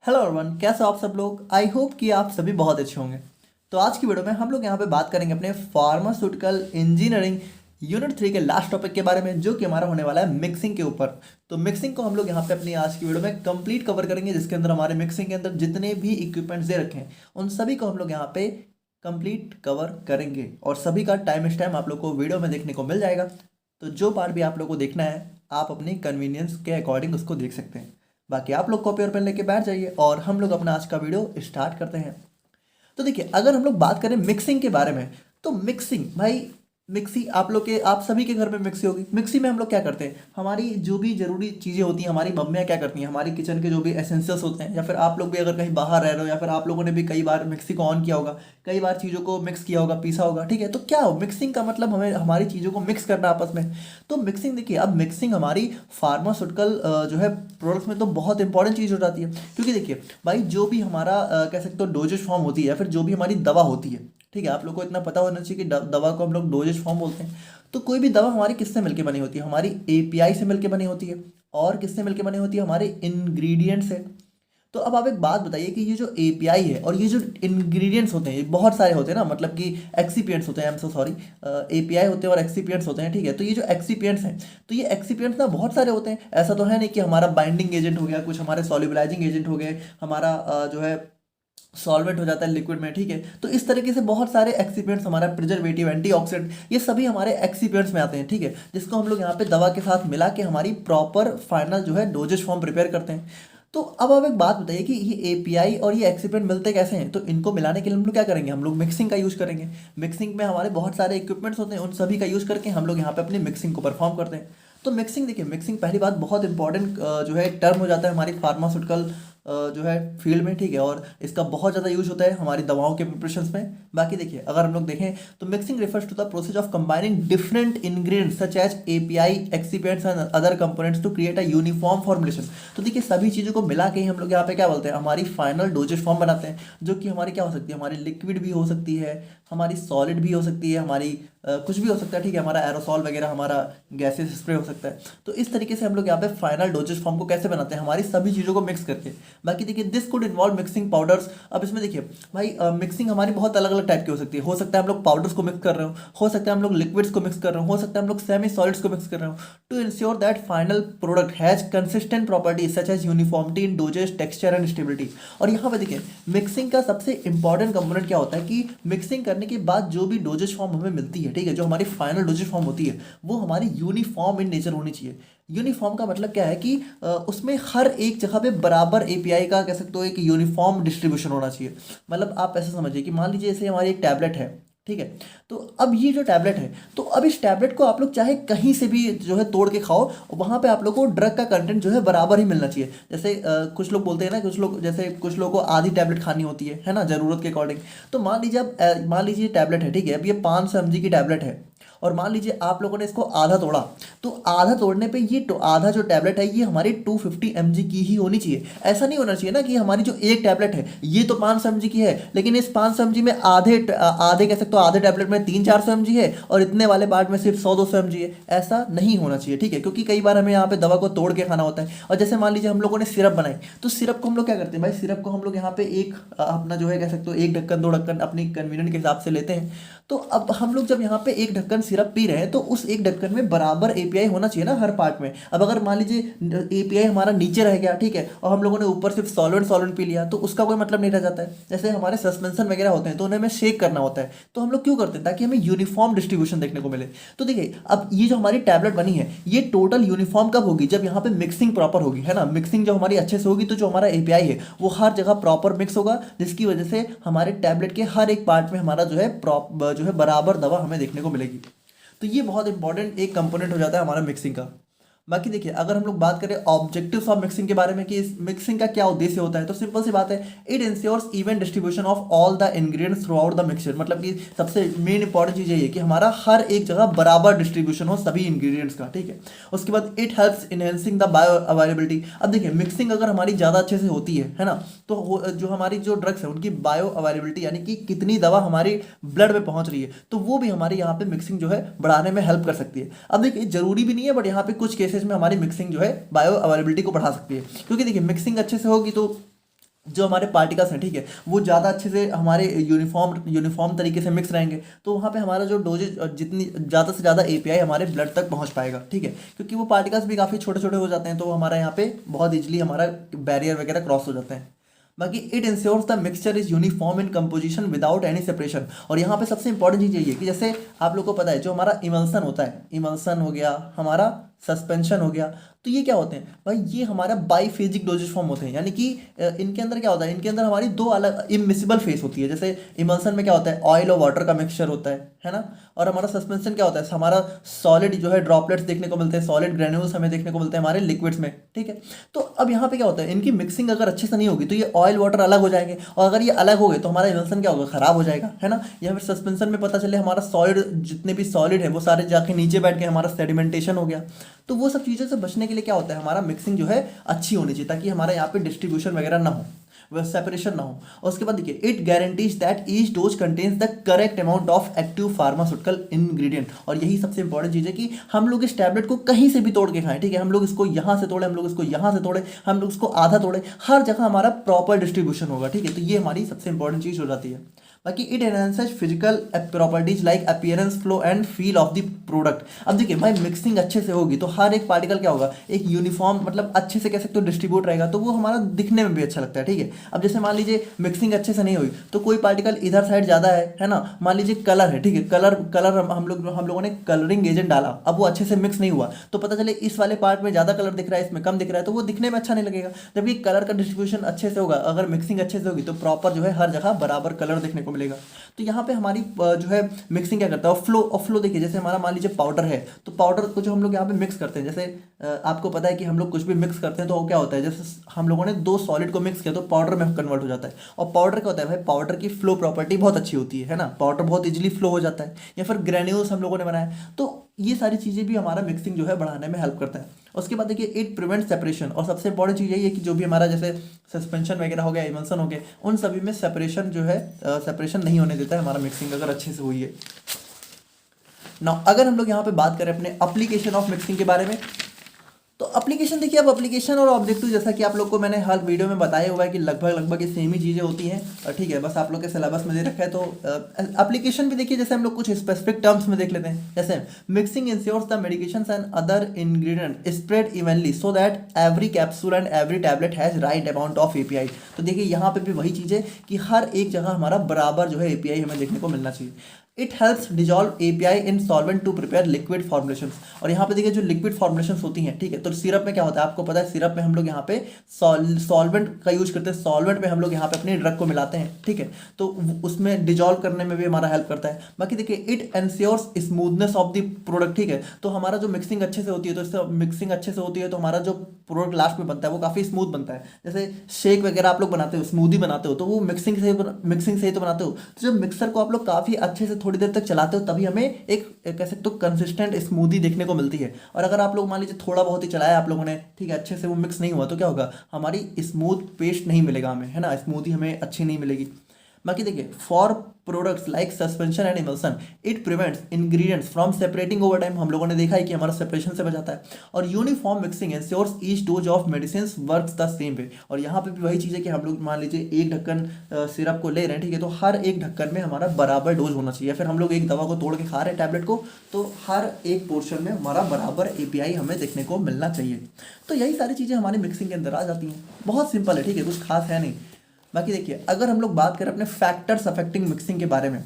Hello everyone, कैसे हो आप सब लोग। आई होप कि आप सभी बहुत अच्छे होंगे। तो आज की वीडियो में हम लोग यहाँ पे बात करेंगे अपने फार्मास्यूटिकल इंजीनियरिंग यूनिट 3 के लास्ट टॉपिक के बारे में, जो कि हमारा होने वाला है मिक्सिंग के ऊपर। तो मिक्सिंग को हम लोग यहाँ पे अपनी आज की वीडियो में कंप्लीट कवर करेंगे, जिसके अंदर हमारे मिक्सिंग के अंदर जितने भी इक्विपमेंट्स दे रखे हैं उन सभी को हम लोग यहाँ पे कंप्लीट कवर करेंगे, और सभी का टाइम स्टैम्प आप लोग को वीडियो में देखने को मिल जाएगा। तो जो पार्ट भी आप लोग को देखना है, आप अपनी कन्वीनियंस के अकॉर्डिंग उसको देख सकते हैं। बाकी आप लोग कॉपी और पेन लेके बैठ जाइए और हम लोग अपना आज का वीडियो स्टार्ट करते हैं। तो देखिए, अगर हम लोग बात करें मिक्सिंग के बारे में, तो मिक्सिंग भाई, मिक्सी आप सभी के घर में मिक्सी होगी। मिक्सी में हम लोग क्या करते हैं, हमारी जो भी जरूरी चीज़ें होती हैं, हमारी मम्मियाँ क्या करती हैं, हमारी किचन के जो भी एसेंशियल्स होते हैं, या फिर आप लोग भी अगर कहीं बाहर रह रहे हो, या फिर आप लोगों ने भी कई बार मिक्सी को ऑन किया होगा, कई बार चीज़ों को मिक्स किया होगा, पीसा होगा। ठीक है, तो क्या हो, मिक्सिंग का मतलब हमें हमारी चीज़ों को मिक्स करना आपस में। तो मिक्सिंग देखिए, अब मिक्सिंग हमारी फार्मास्यूटिकल जो है प्रोडक्ट्स में तो बहुत इंपॉर्टेंट चीज़ हो जाती है। क्योंकि देखिए भाई, जो भी हमारा कह सकते हो डोजेज फॉर्म होती है, या फिर जो भी हमारी दवा होती है, ठीक है, आप लोग को इतना पता होना चाहिए कि दवा को हम लोग डोजेज फॉर्म बोलते हैं। तो कोई भी दवा हमारी किससे मिलके बनी होती है, हमारी एपीआई से मिलके बनी होती है। और किससे मिलके बनी होती है, हमारे इंग्रेडिएंट से। तो अब आप एक बात बताइए कि ये जो एपीआई है और ये जो इंग्रेडिएंट्स होते हैं, ये बहुत सारे होते हैं ना, मतलब कि एक्सीपिएंट्स होते हैं, I am so sorry, API होते हैं और एक्सीपिएंट्स होते हैं। ठीक है, तो ये जो एक्सीपिएंट्स हैं, तो ये एक्सीपिएंट्स ना बहुत सारे होते हैं। ऐसा तो है नहीं कि हमारा बाइंडिंग एजेंट हो गया, कुछ हमारे सॉल्युबलाइजिंग एजेंट हो गए, हमारा जो है सॉल्वेंट हो जाता है लिक्विड में। ठीक है, तो इस तरीके से बहुत सारे एक्सीपिएंट्स, हमारा प्रिजर्वेटिव, एंटीऑक्सीडेंट, ये सभी हमारे एक्सीपिएंट्स में आते हैं। ठीक है, जिसको हम लोग यहाँ पे दवा के साथ मिला के हमारी प्रॉपर फाइनल जो है डोजेज फॉर्म प्रिपेयर करते हैं। तो अब आप एक बात बताइए कि ये एपीआई और ये एक्सीपिएंट मिलते कैसे हैं। तो इनको मिलाने के लिए हम लोग क्या करेंगे, हम लोग मिक्सिंग का यूज़ करेंगे। मिक्सिंग में हमारे बहुत सारे इक्विपमेंट्स होते हैं, उन सभी का यूज़ करके हम लोग यहाँ पे अपनी मिक्सिंग को परफॉर्म करते हैं। तो मिक्सिंग देखिए, मिक्सिंग पहली बात बहुत इंपॉर्टेंट जो है टर्म हो जाता है हमारी फार्मास्यूटिकल जो है फील्ड में। ठीक है, और इसका बहुत ज़्यादा यूज होता है हमारी दवाओं के प्रिपरेशंस में। बाकी देखिए, अगर हम लोग देखें तो mixing refers to the process of combining different ingredients such as API, excipients and other components to create a uniform formulation. तो देखिए, सभी चीज़ों को मिला के ही हम लोग यहाँ पे क्या बोलते हैं, हमारी फाइनल डोजेज फॉर्म बनाते हैं, जो कि हमारी क्या हो सकती है, हमारी लिक्विड भी हो सकती है, हमारी सॉलिड भी हो सकती है, हमारी कुछ भी हो सकता है। ठीक है, हमारा एरोसॉल वगैरह, हमारा गैसेस स्प्रे हो सकता है। तो इस तरीके से हम लोग यहाँ पे फाइनल डोजेज फॉर्म को कैसे बनाते हैं, हमारी सभी चीज़ों को मिक्स करके। बाकी देखिए, this could involve mixing powders. अब इसमें देखिए भाई, मिक्सिंग हमारी बहुत अलग अलग टाइप की हो सकती है। हो सकता है हम लोग पाउडर्स को मिक्स कर रहे हो सकता है हम लोग लिक्विड्स को मिक्स कर रहे हो सकता है हम लोग सेमी सॉलिड्स को मिक्स कर रहे हो, to ensure that final product has consistent properties such as uniformity in dosages, texture and stability. और यहाँ पे देखिए, मिक्सिंग का सबसे इंपॉर्टेंट कंपोनेंट क्या होता है कि मिक्सिंग करने के बाद जो भी डोजेज फॉर्म हमें मिलती है, ठीक है, जो हमारी फाइनल डोजेज फॉर्म होती है, वो हमारी यूनिफॉर्म इन नेचर होनी चाहिए। यूनिफॉर्म का मतलब क्या है कि उसमें हर एक जगह पे बराबर एपीआई का कह सकते हो एक यूनिफॉर्म डिस्ट्रीब्यूशन होना चाहिए। मतलब आप ऐसे समझिए कि मान लीजिए जैसे हमारी एक टैबलेट है, ठीक है, तो अब ये जो टैबलेट है, तो अब इस टैबलेट को आप लोग चाहे कहीं से भी जो है तोड़ के खाओ, वहाँ पे आप लोग को ड्रग का कंटेंट जो है बराबर ही मिलना चाहिए। जैसे कुछ लोग बोलते हैं ना, कुछ लोग जैसे कुछ लोगों को आधी टैबलेट खानी होती है ना, ज़रूरत के अकॉर्डिंग। तो मान लीजिए, अब मान लीजिए टैबलेट है, ठीक है, अब ये 500 mg की टैबलेट है, और मान लीजिए आप लोगों ने इसको आधा तोड़ा, तो आधा तोड़ने पे ये आधा जो टैबलेट है ये हमारी 250 mg की ही होनी चाहिए। ऐसा नहीं होना चाहिए ना कि हमारी जो एक टैबलेट है ये तो 500 mg की है, लेकिन इस 500 mg में आधे आधे कह सकते हो, आधे टैबलेट में 300-400 mg है और इतने वाले पार्ट में सिर्फ 100-200 mg है। ऐसा नहीं होना चाहिए, ठीक है, क्योंकि कई बार हमें यहाँ पे दवा को तोड़ के खाना होता है। और जैसे मान लीजिए हम लोगों ने सिरप बनाई, तो सिरप को हम लोग क्या करते हैं भाई, सिरप को हम लोग यहाँ पे एक अपना जो है कह सकते हो एक ढक्कन, 2 ढक्कन अपनी कन्वीनियंट के हिसाब से लेते हैं। तो अब हम लोग जब यहाँ पे एक ढक्कन सिरप पी रहे हैं, तो उस एक ढक्कन में बराबर एपीआई होना चाहिए ना हर पार्ट में। अब अगर मान लीजिए एपीआई हमारा नीचे रह गया, ठीक है, और हम लोगों ने ऊपर सिर्फ सॉल्वेंट पी लिया, तो उसका कोई मतलब नहीं रह जाता है। जैसे हमारे सस्पेंशन वगैरह होते हैं, तो उन्हें हमें शेक करना होता है, तो हम लोग क्यों करते हैं, ताकि हमें यूनिफॉर्म डिस्ट्रीब्यूशन देखने को मिले। तो देखिए, अब ये जो हमारी टैबलेट बनी है, ये टोटल यूनिफॉर्म कब होगी, जब यहाँ पे मिक्सिंग प्रॉपर होगी, है ना। मिक्सिंग जब हमारी अच्छे से होगी, तो जो हमारा एपीआई है वो हर जगह प्रॉपर मिक्स होगा, जिसकी वजह से हमारे टैबलेट के हर एक पार्ट में हमारा जो है बराबर दवा हमें देखने को मिलेगी। तो ये बहुत इंपॉर्टेंट एक कंपोनेंट हो जाता है हमारा मिक्सिंग का। बाकी देखिए, अगर हम लोग बात करें ऑब्जेक्टिव्स ऑफ मिक्सिंग के बारे में कि इस मिक्सिंग का क्या उद्देश्य होता है, तो सिंपल सी बात है, it ensures even distribution of all the ingredients throughout the mixture. मतलब कि सबसे मेन इंपॉर्टेंट चीज़ यही है कि हमारा हर एक जगह बराबर डिस्ट्रीब्यूशन हो सभी इंग्रेडिएंट्स का, ठीक है। उसके बाद it helps enhancing the bio availability. अब देखिए, मिक्सिंग अगर हमारी ज़्यादा अच्छे से होती है ना, तो जो हमारी जो ड्रग्स है उनकी बायो अवेलेबिलिटी, यानी कि कितनी दवा हमारी ब्लड में पहुंच रही है, तो वो भी हमारे यहाँ पे मिक्सिंग जो है बढ़ाने में हेल्प कर सकती है। अब देखिए, जरूरी भी नहीं है, बट यहाँ पे कुछ केसेस में हमारी मिक्सिंग जो है बायो अवेलेबिलिटी को बढ़ा सकती है। क्योंकि देखिए, मिक्सिंग अच्छे से होगी तो जो हमारे पार्टिकल्स हैं, ठीक है, वो ज़्यादा अच्छे से हमारे यूनिफॉर्म तरीके से मिक्स रहेंगे, तो वहाँ पे हमारा जो डोजेज जितनी ज़्यादा से ज़्यादा एपीआई हमारे ब्लड तक पहुँच पाएगा, ठीक है, क्योंकि वो पार्टिकल्स भी काफ़ी छोटे छोटे हो जाते हैं, तो हमारा यहाँ पे बहुत इजीली हमारा बैरियर वगैरह क्रॉस हो जाते हैं। बाकी it ensures the mixture is uniform in composition without any separation. और यहाँ पे सबसे इंपॉर्टेंट चीज़ यही है कि जैसे आप लोग को पता है जो हमारा इमल्सन होता है, इमल्सन हो गया, हमारा सस्पेंशन हो गया, तो ये क्या होते हैं भाई, ये हमारा बाईफेजिक डोजेज फॉर्म होते हैं, यानी कि इनके अंदर क्या होता है, इनके अंदर हमारी दो अलग इमिसिबल फेस होती है। जैसे इमल्सन में क्या होता है, ऑयल और वाटर का मिक्सचर होता है ना, और हमारा सस्पेंशन क्या होता है, हमारा सॉलिड जो है ड्रॉपलेट्स देखने को मिलते हैं, सॉलिड ग्रेन्यूल्स हमें देखने को मिलते हैं हमारे लिक्विड्स में, ठीक है। तो अब यहाँ पे क्या होता है, इनकी मिक्सिंग अगर अच्छे से नहीं होगी तो ये ऑयल वाटर अलग हो जाएंगे, और अगर ये अलग हो गए तो हमारा इमल्सन क्या होगा, खराब हो जाएगा, है ना। या फिर सस्पेंशन में पता चले हमारा सॉलिड, जितने भी सॉलिड है वो सारे जाके नीचे बैठ के हमारा सेडिमेंटेशन हो गया। तो वो सब चीज़ों से बचने के लिए क्या होता है, हमारा मिक्सिंग जो है अच्छी होनी चाहिए, ताकि हमारे यहाँ पे डिस्ट्रीब्यूशन वगैरह ना हो, वह सेपरेशन ना हो। और उसके बाद देखिए, it guarantees that each dose contains the correct amount of active pharmaceutical ingredient. और यही सबसे इंपॉर्टेंट चीज़ है कि हम लोग इस टैबलेट को कहीं से भी तोड़ के खाएं, ठीक है, हम लोग इसको यहाँ से तोड़े, हम लोग इसको यहाँ से तोड़े, हम लोग इसको आधा तोड़े, हर जगह हमारा प्रॉपर डिस्ट्रीब्यूशन होगा, ठीक है। तो ये हमारी सबसे इंपॉर्टेंट चीज़ हो जाती है। बाकी it enhances physical properties like appearance, flow and feel of the product. अब देखिए भाई, मिक्सिंग अच्छे से होगी तो हर एक पार्टिकल क्या होगा, एक यूनिफॉर्म, मतलब अच्छे से कह सकते हो डिस्ट्रीब्यूट रहेगा, तो वो हमारा दिखने में भी अच्छा लगता है, ठीक है। अब जैसे मान लीजिए मिक्सिंग अच्छे से नहीं हुई तो कोई पार्टिकल इधर साइड ज़्यादा है ना, मान लीजिए कलर है, ठीक है, कलर हम लोगों ने कलरिंग एजेंट डाला, अब वो अच्छे से मिक्स नहीं हुआ, तो पता चले इस वाले पार्ट में ज़्यादा कलर दिख रहा है, इसमें कम दिख रहा है, तो वो दिखने में अच्छा नहीं लगेगा। जबकि कलर का डिस्ट्रीब्यूशन अच्छे से होगा, अगर मिक्सिंग अच्छे से होगी तो प्रॉपर जो है हर जगह बराबर कलर देखने को मिलेगा। तो यहाँ पे हमारी जो है मिक्सिंग क्या करता है, और फ्लो देखिए, जैसे हमारा मान लीजिए पाउडर है, तो पाउडर को जो हम लोग यहाँ पे मिक्स करते हैं, जैसे आपको पता है कि हम लोग कुछ भी मिक्स करते हैं तो वो क्या होता है, जैसे हम लोगों ने दो सॉलिड को मिक्स किया तो पाउडर में कन्वर्ट हो जाता है। और पाउडर क्या होता है भाई, पाउडर की फ्लो प्रॉपर्टी बहुत अच्छी होती है ना, पाउडर बहुत इजीली फ्लो हो जाता है। या फिर ग्रेन्यूल्स हम लोगों ने बनाया, तो ये सारी चीज़ें भी हमारा मिक्सिंग जो है बढ़ाने में हेल्प करता है। उसके बाद देखिए, इट प्रिवेंट सेपरेशन। और सबसे इंपॉर्टेंट चीज़ यही है कि जो भी हमारा जैसे सस्पेंशन वगैरह हो गया, इमल्सन हो गए, उन सभी में सेपरेशन जो है, सेपरेशन नहीं होने देता है हमारा मिक्सिंग अगर अच्छे से हुई है ना। अगर हम लोग यहाँ पे बात करें अपने एप्लीकेशन ऑफ मिक्सिंग के बारे में, तो एप्लीकेशन देखिए, अब एप्लीकेशन और ऑब्जेक्टिव जैसा कि आप लोग को मैंने हर वीडियो में बताया हुआ है कि लगभग ये सेम ही चीज़ें होती हैं, ठीक है, बस आप लोग के सिलेबस में दे रखा है। तो एप्लीकेशन भी देखिए, जैसे हम लोग कुछ स्पेसिफिक टर्म्स में देख लेते हैं, जैसे mixing ensures the medication and other ingredient spread evenly so that every capsule and every tablet has right amount of API. तो देखिए यहाँ पे भी वही चीज़ है कि हर एक जगह हमारा बराबर जो है एपीआई हमें देखने को मिलना चाहिए। It helps dissolve API in solvent to prepare liquid formulations. और यहाँ पे देखिए जो लिक्विड फॉर्मुलेशंस होती हैं, ठीक है, तो सिरप में क्या होता है आपको पता है, सिरप में हम लोग यहाँ पे सॉल्वेंट का यूज करते हैं, सॉल्वेंट में हम लोग यहाँ पे अपने ड्रग को मिलाते हैं, ठीक है, तो उसमें डिजॉल्व करने में भी हमारा हेल्प करता है। बाकी देखिए, it ensures smoothness of the product, ठीक है, तो हमारा जो मिक्सिंग अच्छे से होती है, तो इससे मिक्सिंग अच्छे से होती है तो हमारा जो प्रोडक्ट लास्ट में बनता है वो काफ़ी स्मूथ बनता है। जैसे शेक वगैरह आप लोग बनाते हो, स्मूदी बनाते हो, तो वो मिक्सिंग से ही तो बनाते हो। तो जब मिक्सर को आप लोग काफ़ी अच्छे से थोड़ी देर तक चलाते हो तभी हमें एक कह सकते हो कंसिस्टेंट स्मूदी देखने को मिलती है। और अगर आप लोग मान लीजिए थोड़ा बहुत ही चलाया आप लोगों ने, ठीक है, अच्छे से वो मिक्स नहीं हुआ, तो क्या होगा, हमारी स्मूथ पेस्ट नहीं मिलेगा हमें, है ना, स्मूदी हमें अच्छी नहीं मिलेगी। बाकी देखिए, for products like suspension and emulsion it prevents ingredients from separating over time. हम लोगों ने देखा है कि हमारा सेपरेशन से बचाता है। और uniform mixing ensures each dose of medicine works the same way. और यहाँ पे भी वही चीज़ है कि हम लोग मान लीजिए एक ढक्कन सिरप को ले रहे हैं, ठीक है, तो हर एक ढक्कन में हमारा बराबर डोज होना चाहिए। फिर हम लोग एक दवा को तोड़ के खा रहे हैं टैबलेट को, तो हर एक पोर्शन में हमारा बराबर एपीआई हमें देखने को मिलना चाहिए। तो यही सारी चीज़ें हमारी मिक्सिंग के अंदर आ जाती हैं। बहुत सिंपल है, ठीक है, कुछ खास है नहीं। बाकी देखिए, अगर हम लोग बात करें अपने फैक्टर्स अफेक्टिंग मिक्सिंग के बारे में,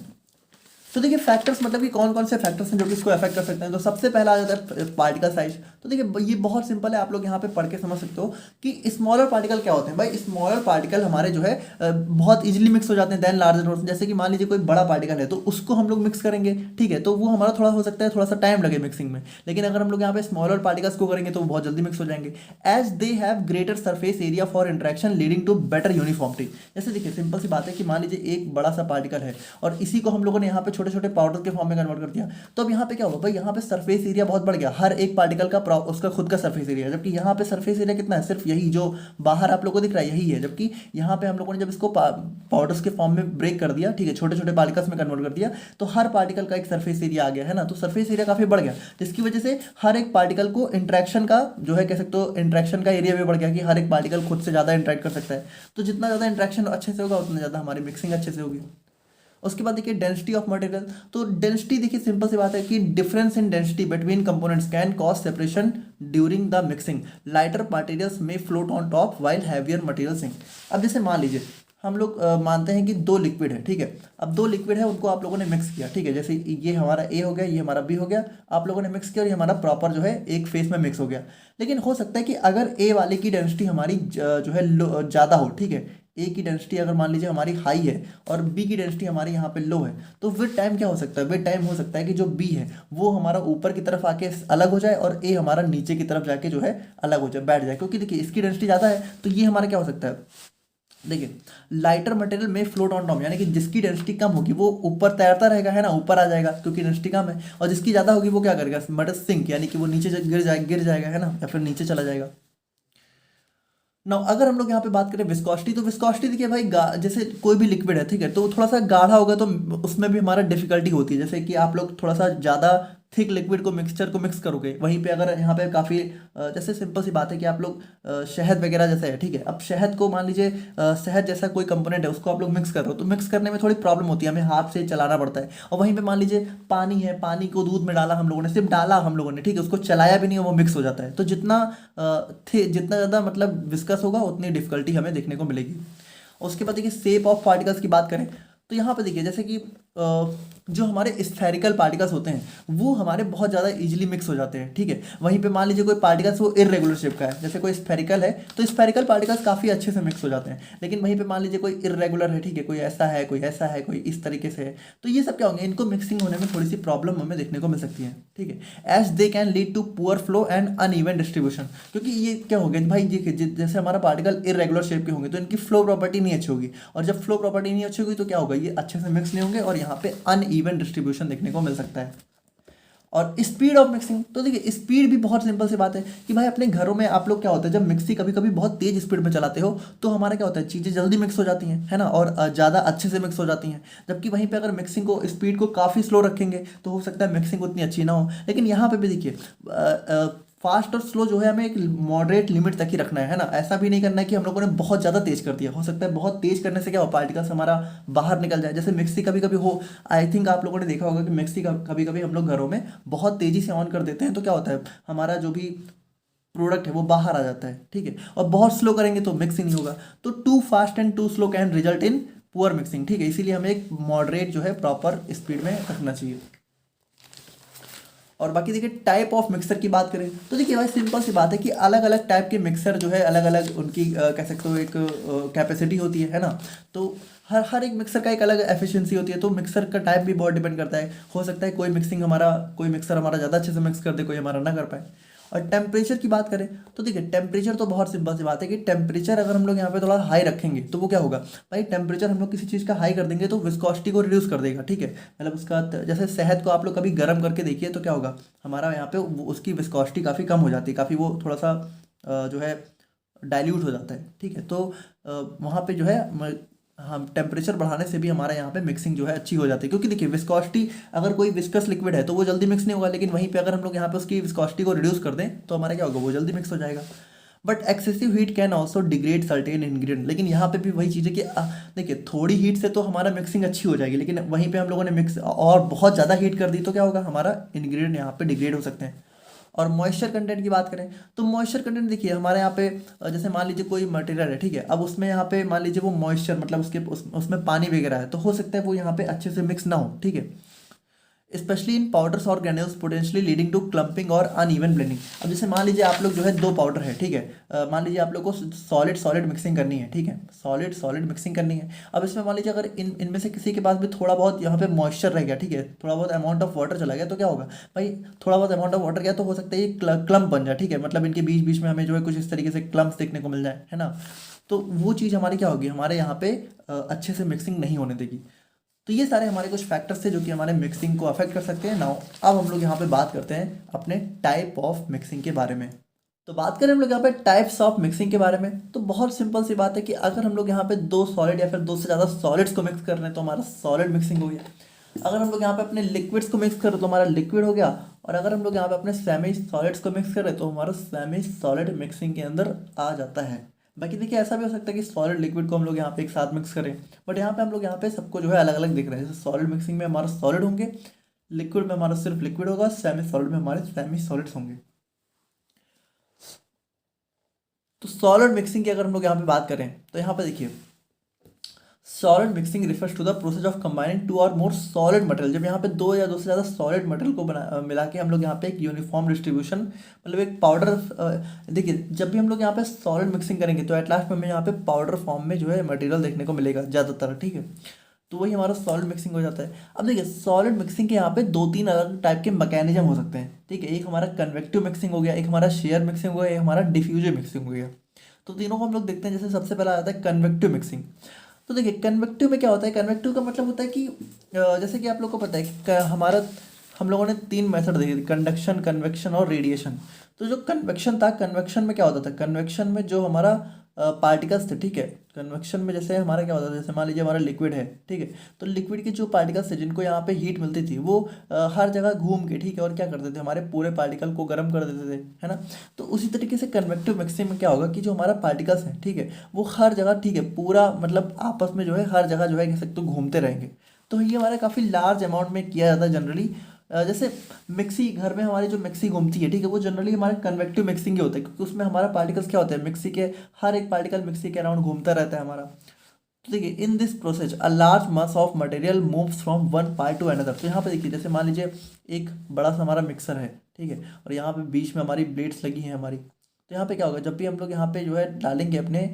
तो देखिए फैक्टर्स मतलब कि कौन कौन से फैक्टर्स हैं जो कि इसको अफेक्ट कर सकते हैं। तो सबसे पहला आ जाता है पार्टिकल साइज। तो देखिए ये बहुत सिंपल है, आप लोग यहाँ पे पढ़ के समझ सकते हो कि स्मॉलर पार्टिकल क्या होते हैं। भाई स्मॉलर पार्टिकल हमारे जो है बहुत इजीली मिक्स हो जाते हैं देन लार्जर। जैसे कि मान लीजिए कोई बड़ा पार्टिकल है तो उसको हम लोग मिक्स करेंगे, ठीक है, तो वो हमारा थोड़ा हो सकता है थोड़ा सा टाइम लगे मिक्सिंग में। लेकिन अगर हम लोग यहाँ पे स्मॉलर पार्टिकल्स को करेंगे तो वो बहुत जल्दी मिक्स हो जाएंगे, as they have greater surface area for interaction leading to better uniformity. जैसे देखिए सिंपल सी बात है कि मान लीजिए एक बड़ा सा पार्टिकल है और इसी को हम लोगों ने यहाँ पे छोटे छोटे पाउडर के फॉर्म में कन्वर्ट कर दिया। तो अब यहाँ पे क्या होगा भाई, यहाँ पे सरफेस एरिया बहुत बढ़ गया, हर एक पार्टिकल का उसका खुद का सरफेस एरिया, जबकि यहाँ पे सरफेस एरिया कितना है, सिर्फ यही जो बाहर आप लोगों को दिख रहा है यही है। जबकि यहाँ पे हम लोगों ने जब इसको पाउडर्स के फॉर्म में ब्रेक कर दिया, ठीक है, छोटे छोटे पार्टिकल्स में कन्वर्ट कर दिया, तो हर पार्टिकल का एक सरफेस एरिया आ गया है ना। तो सरफेस एरिया काफी बढ़ गया, जिसकी वजह से हर एक पार्टिकल को इंटरेक्शन का जो है कह सकते हो, इंटरेक्शन का एरिया भी बढ़ गया कि हर एक पार्टिकल खुद से ज़्यादा इंटरेक्ट कर सकता है। तो जितना ज़्यादा इंटरेक्शन अच्छे से होगा उतना ज़्यादा हमारी मिक्सिंग अच्छे से होगी। उसके बाद देखिए डेंसिटी ऑफ मटेरियल। तो डेंसिटी देखिए सिंपल सी बात है कि difference in density between components can cause separation during the mixing. Lighter materials में float on top while heavier material sink. अब जैसे मान लीजिए हम लोग मानते हैं कि दो लिक्विड है, ठीक है। अब दो लिक्विड है, उनको आप लोगों ने मिक्स किया, ठीक है। जैसे ये हमारा ए हो गया, ये हमारा बी हो गया, आप लोगों ने मिक्स किया और ये हमारा प्रॉपर जो है एक फेस में मिक्स हो गया। लेकिन हो सकता है कि अगर ए वाले की डेंसिटी हमारी जो है ज़्यादा हो, ठीक है, ए की डेंसिटी अगर मान लीजिए हमारी हाई है और बी की डेंसिटी हमारी यहाँ पे लो है, तो विद टाइम क्या हो सकता है, विद टाइम हो सकता है कि जो बी है वो हमारा ऊपर की तरफ आके अलग हो जाए और ए हमारा नीचे की तरफ जाके जो है अलग हो जाए, बैठ जाए। क्योंकि देखिए इसकी डेंसिटी ज़्यादा है, तो ये हमारा क्या हो सकता है, देखिए लाइटर मटेरियल में फ्लोट ऑन टॉप, यानी कि जिसकी डेंसिटी कम होगी वो ऊपर तैरता रहेगा, है ना, ऊपर आ जाएगा क्योंकि डेंसिटी कम है। और जिसकी ज़्यादा होगी वो क्या करेगा, मटेरियल सिंक, यानी कि वो नीचे गिर जाएगा, है ना, या फिर नीचे चला जाएगा। ना अगर हम लोग यहाँ पे बात करें विस्कोसिटी, तो विस्कोसिटी देखिए भाई जैसे कोई भी लिक्विड है, ठीक है, तो थोड़ा सा गाढ़ा होगा तो उसमें भी हमारा डिफिकल्टी होती है। जैसे कि आप लोग थोड़ा सा ज़्यादा थिक लिक्विड को मिक्सचर को मिक्स करोगे, वहीं पे अगर यहाँ पे काफ़ी जैसे सिंपल सी बात है कि आप लोग शहद वगैरह जैसे है, ठीक है, अब शहद को मान लीजिए शहद जैसा कोई कंपोनेंट है उसको आप लोग मिक्स कर रहे हो, तो मिक्स करने में थोड़ी प्रॉब्लम होती है, हमें हाथ से चलाना पड़ता है। और वहीं पे मान लीजिए पानी है, पानी को दूध में डाला हम लोगों ने, सिर्फ डाला हम लोगों ने, ठीक है, उसको चलाया भी नहीं, वो मिक्स हो जाता है। तो जितना ज़्यादा मतलब विस्कस होगा उतनी डिफिकल्टी हमें देखने को मिलेगी। उसके बाद देखिए शेप ऑफ पार्टिकल्स की बात करें, तो यहाँ पे देखिए जैसे कि जो हमारे स्फेरिकल पार्टिकल्स होते हैं वो हमारे बहुत ज़्यादा इजीली मिक्स हो जाते हैं, ठीक है। वहीं पे मान लीजिए कोई पार्टिकल्स वो इरेगुलर शेप का है, जैसे कोई स्फेरिकल है तो स्फेरिकल पार्टिकल्स काफ़ी अच्छे से मिक्स हो जाते हैं। लेकिन वहीं पे मान लीजिए कोई इरेगुलर है, ठीक है, कोई ऐसा है, कोई ऐसा है, कोई इस तरीके से है, तो ये सब क्या होंगे, इनको मिक्सिंग होने में थोड़ी सी प्रॉब्लम हमें देखने को मिल सकती है, ठीक है। As they can lead to poor flow and uneven distribution. क्योंकि ये क्या हो गया भाई, जैसे हमारा पार्टिकल इरेगुलर शेप के होंगे तो इनकी फ्लो प्रॉपर्टी नहीं अच्छी होगी, और जब फ्लो प्रॉपर्टी नहीं अच्छी होगी तो क्या होगा, ये अच्छे से मिक्स नहीं होंगे और यहाँ पे अनइवन डिस्ट्रीब्यूशन देखने को मिल सकता है। और स्पीड ऑफ मिक्सिंग, तो देखिए स्पीड भी बहुत सिंपल सी बात है कि भाई अपने घरों में आप लोग क्या होता है, जब मिक्सी कभी कभी बहुत तेज स्पीड में चलाते हो तो हमारा क्या होता है, चीज़ें जल्दी मिक्स हो जाती हैं, है ना, और ज़्यादा अच्छे से मिक्स हो जाती हैं। जबकि वहीं पे अगर मिक्सिंग को स्पीड को काफ़ी स्लो रखेंगे तो हो सकता है मिक्सिंग उतनी अच्छी ना हो। लेकिन यहाँ पे भी देखिए फास्ट और स्लो जो है हमें एक मॉडरेट लिमिट तक ही रखना है ना, ऐसा भी नहीं करना है कि हम लोगों ने बहुत ज़्यादा तेज कर दिया। हो सकता है बहुत तेज करने से क्या हो, पार्टिकल्स हमारा बाहर निकल जाए। जैसे मिक्सी कभी कभी हो, आई थिंक आप लोगों ने देखा होगा कि मिक्सी कभी कभी हम लोग घरों में बहुत तेज़ी से ऑन कर देते हैं तो क्या होता है, हमारा जो भी प्रोडक्ट है वो बाहर आ जाता है, ठीक है। और बहुत स्लो करेंगे तो मिक्स ही नहीं होगा। तो too fast and too slow can result in poor mixing, ठीक है, इसीलिए हमें एक मॉडरेट जो है प्रॉपर स्पीड में रखना चाहिए। और बाकी देखिए टाइप ऑफ मिक्सर की बात करें तो देखिए भाई सिंपल सी बात है कि अलग अलग टाइप के मिक्सर जो है अलग अलग उनकी कह सकते हो एक कैपेसिटी होती है ना। तो हर एक मिक्सर का एक अलग एफिशिएंसी होती है, तो मिक्सर का टाइप भी बहुत डिपेंड करता है। हो सकता है कोई मिक्सर हमारा ज़्यादा अच्छे से मिक्स कर दे, कोई हमारा ना कर पाए। और टेम्परेचर की बात करें तो देखिए टेम्परेचर तो बहुत सिंपल सी बात है कि टेम्परेचर अगर हम लोग यहाँ पे थोड़ा हाई रखेंगे तो वो क्या होगा भाई, टेम्परेचर हम लोग किसी चीज़ का हाई कर देंगे तो विस्कोसिटी को रिड्यूस कर देगा, ठीक है। मतलब उसका जैसे शहद को आप लोग कभी गर्म करके देखिए तो क्या होगा, हमारा यहाँ पे उसकी विस्कोसिटी काफ़ी कम हो जाती है, काफ़ी वो थोड़ा सा जो है डाइल्यूट हो जाता है, ठीक है। तो वहाँ पे जो है हम टेम्परेचर बढ़ाने से भी हमारा यहाँ पे मिक्सिंग जो है अच्छी हो जाती है। क्योंकि देखिए विस्कोसिटी, अगर कोई विस्कस लिक्विड है तो वो जल्दी मिक्स नहीं होगा, लेकिन वहीं पे अगर हम लोग यहाँ पे उसकी विस्कोसिटी को रिड्यूस कर दें तो हमारा क्या होगा, वो जल्दी मिक्स हो जाएगा। But excessive heat can also degrade certain ingredient. लेकिन यहाँ पे भी वही चीज़ है कि देखिए थोड़ी हीट से तो हमारा मिक्सिंग अच्छी हो जाएगी, लेकिन वहीं पे हम लोगों ने मिक्स और बहुत ज़्यादा हीट कर दी तो क्या होगा, हमारा इंग्रेडिएंट यहाँ पे डिग्रेड हो सकते हैं। और मॉइस्चर कंटेंट की बात करें तो मॉइस्चर कंटेंट देखिए हमारे यहाँ पे जैसे मान लीजिए कोई मटेरियल है, ठीक है, अब उसमें यहाँ पे मान लीजिए वो मॉइस्चर मतलब उसमें पानी वगैरह है तो हो सकता है वो यहाँ पे अच्छे से मिक्स ना हो, ठीक है, स्पेशली इन पाउडर्स और granules potentially leading to clumping और अनइवन ब्लेंडिंग। अब जैसे मान लीजिए आप लोग जो है दो पाउडर है, ठीक है, मान लीजिए आप लोग को सॉलिड सॉलिड मिक्सिंग करनी है, ठीक है, सॉलिड सॉलिड मिक्सिंग करनी है। अब इसमें मान लीजिए अगर इनमें से किसी के पास भी थोड़ा बहुत यहाँ पे मॉइस्चर रह गया, ठीक है, थोड़ा बहुत अमाउंट ऑफ वाटर चला गया तो क्या होगा भाई, थोड़ा बहुत अमाउंट ऑफ वाटर गया तो हो सकता है ये क्लम्प बन जाए, ठीक है, मतलब इनके बीच बीच में हमें जो है कुछ इस तरीके से क्लम्प्स देखने को मिल जाए, है ना। तो वो चीज़ हमारी क्या होगी, हमारे यहाँ पे अच्छे से मिक्सिंग नहीं होने देगी। तो ये सारे हमारे कुछ फैक्टर्स थे जो कि हमारे मिक्सिंग को अफेक्ट कर सकते हैं। नाउ अब हम लोग यहाँ पे बात करते हैं अपने टाइप ऑफ मिक्सिंग के बारे में। तो बात करें हम लोग यहाँ पे टाइप्स ऑफ मिक्सिंग के बारे में, तो बहुत सिंपल सी बात है कि अगर हम लोग यहाँ पे दो सॉलिड या फिर दो से ज़्यादा सॉलिड्स को मिक्स कर रहे हैं तो हमारा सॉलिड मिक्सिंग हो गया। अगर हम लोग यहाँ पे अपने लिक्विड्स को मिक्स कर रहे हैं तो हमारा लिक्विड हो गया। और अगर हम लोग यहाँ पे अपने सेमी सॉलिड्स को मिक्स कर रहे हैं तो हमारा सेमी सॉलिड मिक्सिंग के अंदर आ जाता है। बाकी देखिए ऐसा भी हो सकता है कि सॉलिड लिक्विड को हम लोग यहाँ पे एक साथ मिक्स करें, बट यहाँ पे हम लोग यहाँ पे सबको जो है अलग अलग दिख रहा है। जैसे सॉलिड मिक्सिंग में हमारा सॉलिड होंगे, लिक्विड में हमारा सिर्फ लिक्विड होगा, सेमी सॉलिड में हमारे सेमी सॉलिड्स होंगे। तो सॉलिड मिक्सिंग की अगर हम लोग यहाँ पे बात करें तो यहाँ पे देखिए solid mixing refers to the process of combining two और मोर सॉलिड मटेरियल। जब यहाँ पे दो या दो से ज़्यादा सॉलिड मटेरियल को मिला के हम लोग यहाँ पे एक यूनिफॉर्म डिस्ट्रीब्यूशन मतलब एक पाउडर, देखिए जब भी हम लोग यहाँ पे सॉलिड मिक्सिंग करेंगे तो एट लास्ट में हमें यहाँ पे पाउडर फॉर्म में जो है मटेरियल देखने को मिलेगा ज़्यादातर, ठीक है। तो वही हमारा सॉलिड मिक्सिंग हो जाता है। अब देखिए सॉलिड मिक्सिंग के यहाँ पे दो तीन अलग टाइप के मैकेनिज्म हो सकते हैं, ठीक है। एक हमारा कन्वेक्टिव मिक्सिंग हो गया, एक हमारा शेयर मिक्सिंग हो गया, एक हमारा डिफ्यूजिव मिक्सिंग हो गया। तो तीनों को हम लोग देखते हैं। जैसे सबसे पहला आता है कन्वेक्टिव मिक्सिंग। तो देखिए कन्वेक्टिव में क्या होता है, कन्वेक्टिव का मतलब होता है कि जैसे कि आप लोग को पता है कि हमारा हम लोगों ने तीन मेथड देखे थे, कंडक्शन, कन्वेक्शन और रेडिएशन। तो जो कन्वेक्शन था, कन्वेक्शन में क्या होता था, कन्वेक्शन में जो हमारा पार्टिकल्स थे, ठीक है। कन्वेक्शन में जैसे हमारा क्या होता था, जैसे मान लीजिए हमारा लिक्विड है, ठीक है। तो लिक्विड के जो पार्टिकल्स थे जिनको यहाँ पे हीट मिलती थी वो हर जगह घूम के, ठीक है, और क्या करते थे, हमारे पूरे पार्टिकल को गर्म कर देते थे, है ना। तो उसी तरीके से कन्वेक्टिव मिक्सिंग में क्या होगा कि जो हमारा पार्टिकल्स है, ठीक है, वो हर जगह, ठीक है, पूरा मतलब आपस में जो है हर जगह जो है कह सकते हो घूमते रहेंगे। तो ये हमारा काफ़ी लार्ज अमाउंट में किया जाता है जनरली। जैसे मिक्सी, घर में हमारी जो मिक्सी घूमती है, ठीक है, वो जनरली हमारे कन्वेक्टिव मिक्सिंग ही होता है, क्योंकि उसमें हमारा पार्टिकल्स क्या होता है, मिक्सी के हर एक पार्टिकल मिक्सी के अराउंड घूमता रहता है हमारा। तो देखिए in this process a large mass of material moves from one part two another. तो यहाँ पे देखिए जैसे मान लीजिए एक बड़ा सा हमारा मिक्सर है, ठीक है, और यहाँ पे बीच में हमारी ब्लेड्स लगी हैं हमारी। तो यहाँ पे क्या होगा, जब भी हम लोग यहाँ पे जो है डालेंगे अपने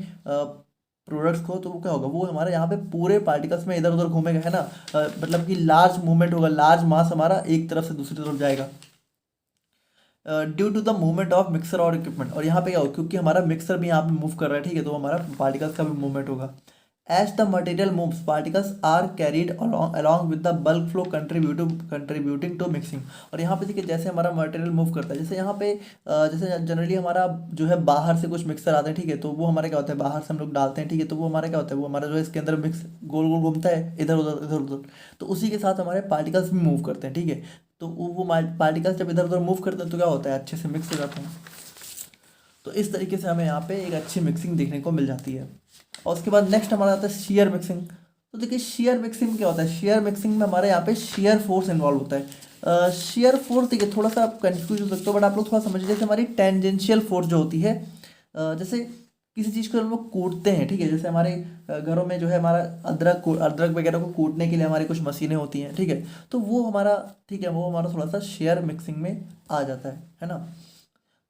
प्रोडक्ट्स को, तो वो क्या होगा, वो हमारे यहाँ पे पूरे पार्टिकल्स में इधर उधर घूमेगा, है ना। मतलब कि लार्ज मूवमेंट होगा, लार्ज मास हमारा एक तरफ से दूसरी तरफ जाएगा due to the movement of mixer और इक्विपमेंट। और यहाँ पे क्या होगा, क्योंकि हमारा मिक्सर भी यहाँ पे मूव कर रहा है, ठीक है, तो हमारा पार्टिकल्स का भी मूवमेंट होगा। As the material moves particles are carried along with the bulk flow contributing to mixing. और यहाँ पे देखिए जैसे हमारा मटेरियल मूव करता है, जैसे यहाँ पे जैसे जनरली हमारा जो है बाहर से कुछ मिक्सर आते हैं, ठीक है, तो वो हमारे क्या होता है, बाहर से हम लोग डालते हैं, ठीक है, तो वो हमारा क्या होता है, वो हमारा जो है इसके अंदर मिक्स गोल गोल घूमता है इधर उधर इधर उधर। तो उसी के साथ हमारे पार्टिकल्स भी मूव करते हैं, ठीक है। तो वो पार्टिकल्स जब इधर उधर मूव करते हैं तो क्या होता है, अच्छे से मिक्स हो जाते हैं। तो इस तरीके से हमें यहाँ पे एक अच्छी मिक्सिंग देखने को मिल जाती है। और उसके बाद नेक्स्ट हमारा आता है शेयर मिक्सिंग। तो देखिए शेयर मिक्सिंग में क्या होता है, शेयर मिक्सिंग में हमारे यहाँ पे शेयर फोर्स इन्वॉल्व होता है। शेयर फोर्स देखिए थोड़ा सा आप कन्फ्यूज हो सकते हो, बट आप लोग थोड़ा समझिए। जैसे हमारी टेंजेंशियल फोर्स जो होती है, जैसे किसी चीज़ को हम लोग कूटते हैं, ठीक है, जैसे हमारे घरों में जो है हमारा अदरक वगैरह को कूटने के लिए हमारी कुछ मशीनें होती हैं, ठीक है, तो वो हमारा, ठीक है, वो हमारा थोड़ा सा शेयर मिक्सिंग में आ जाता है ना।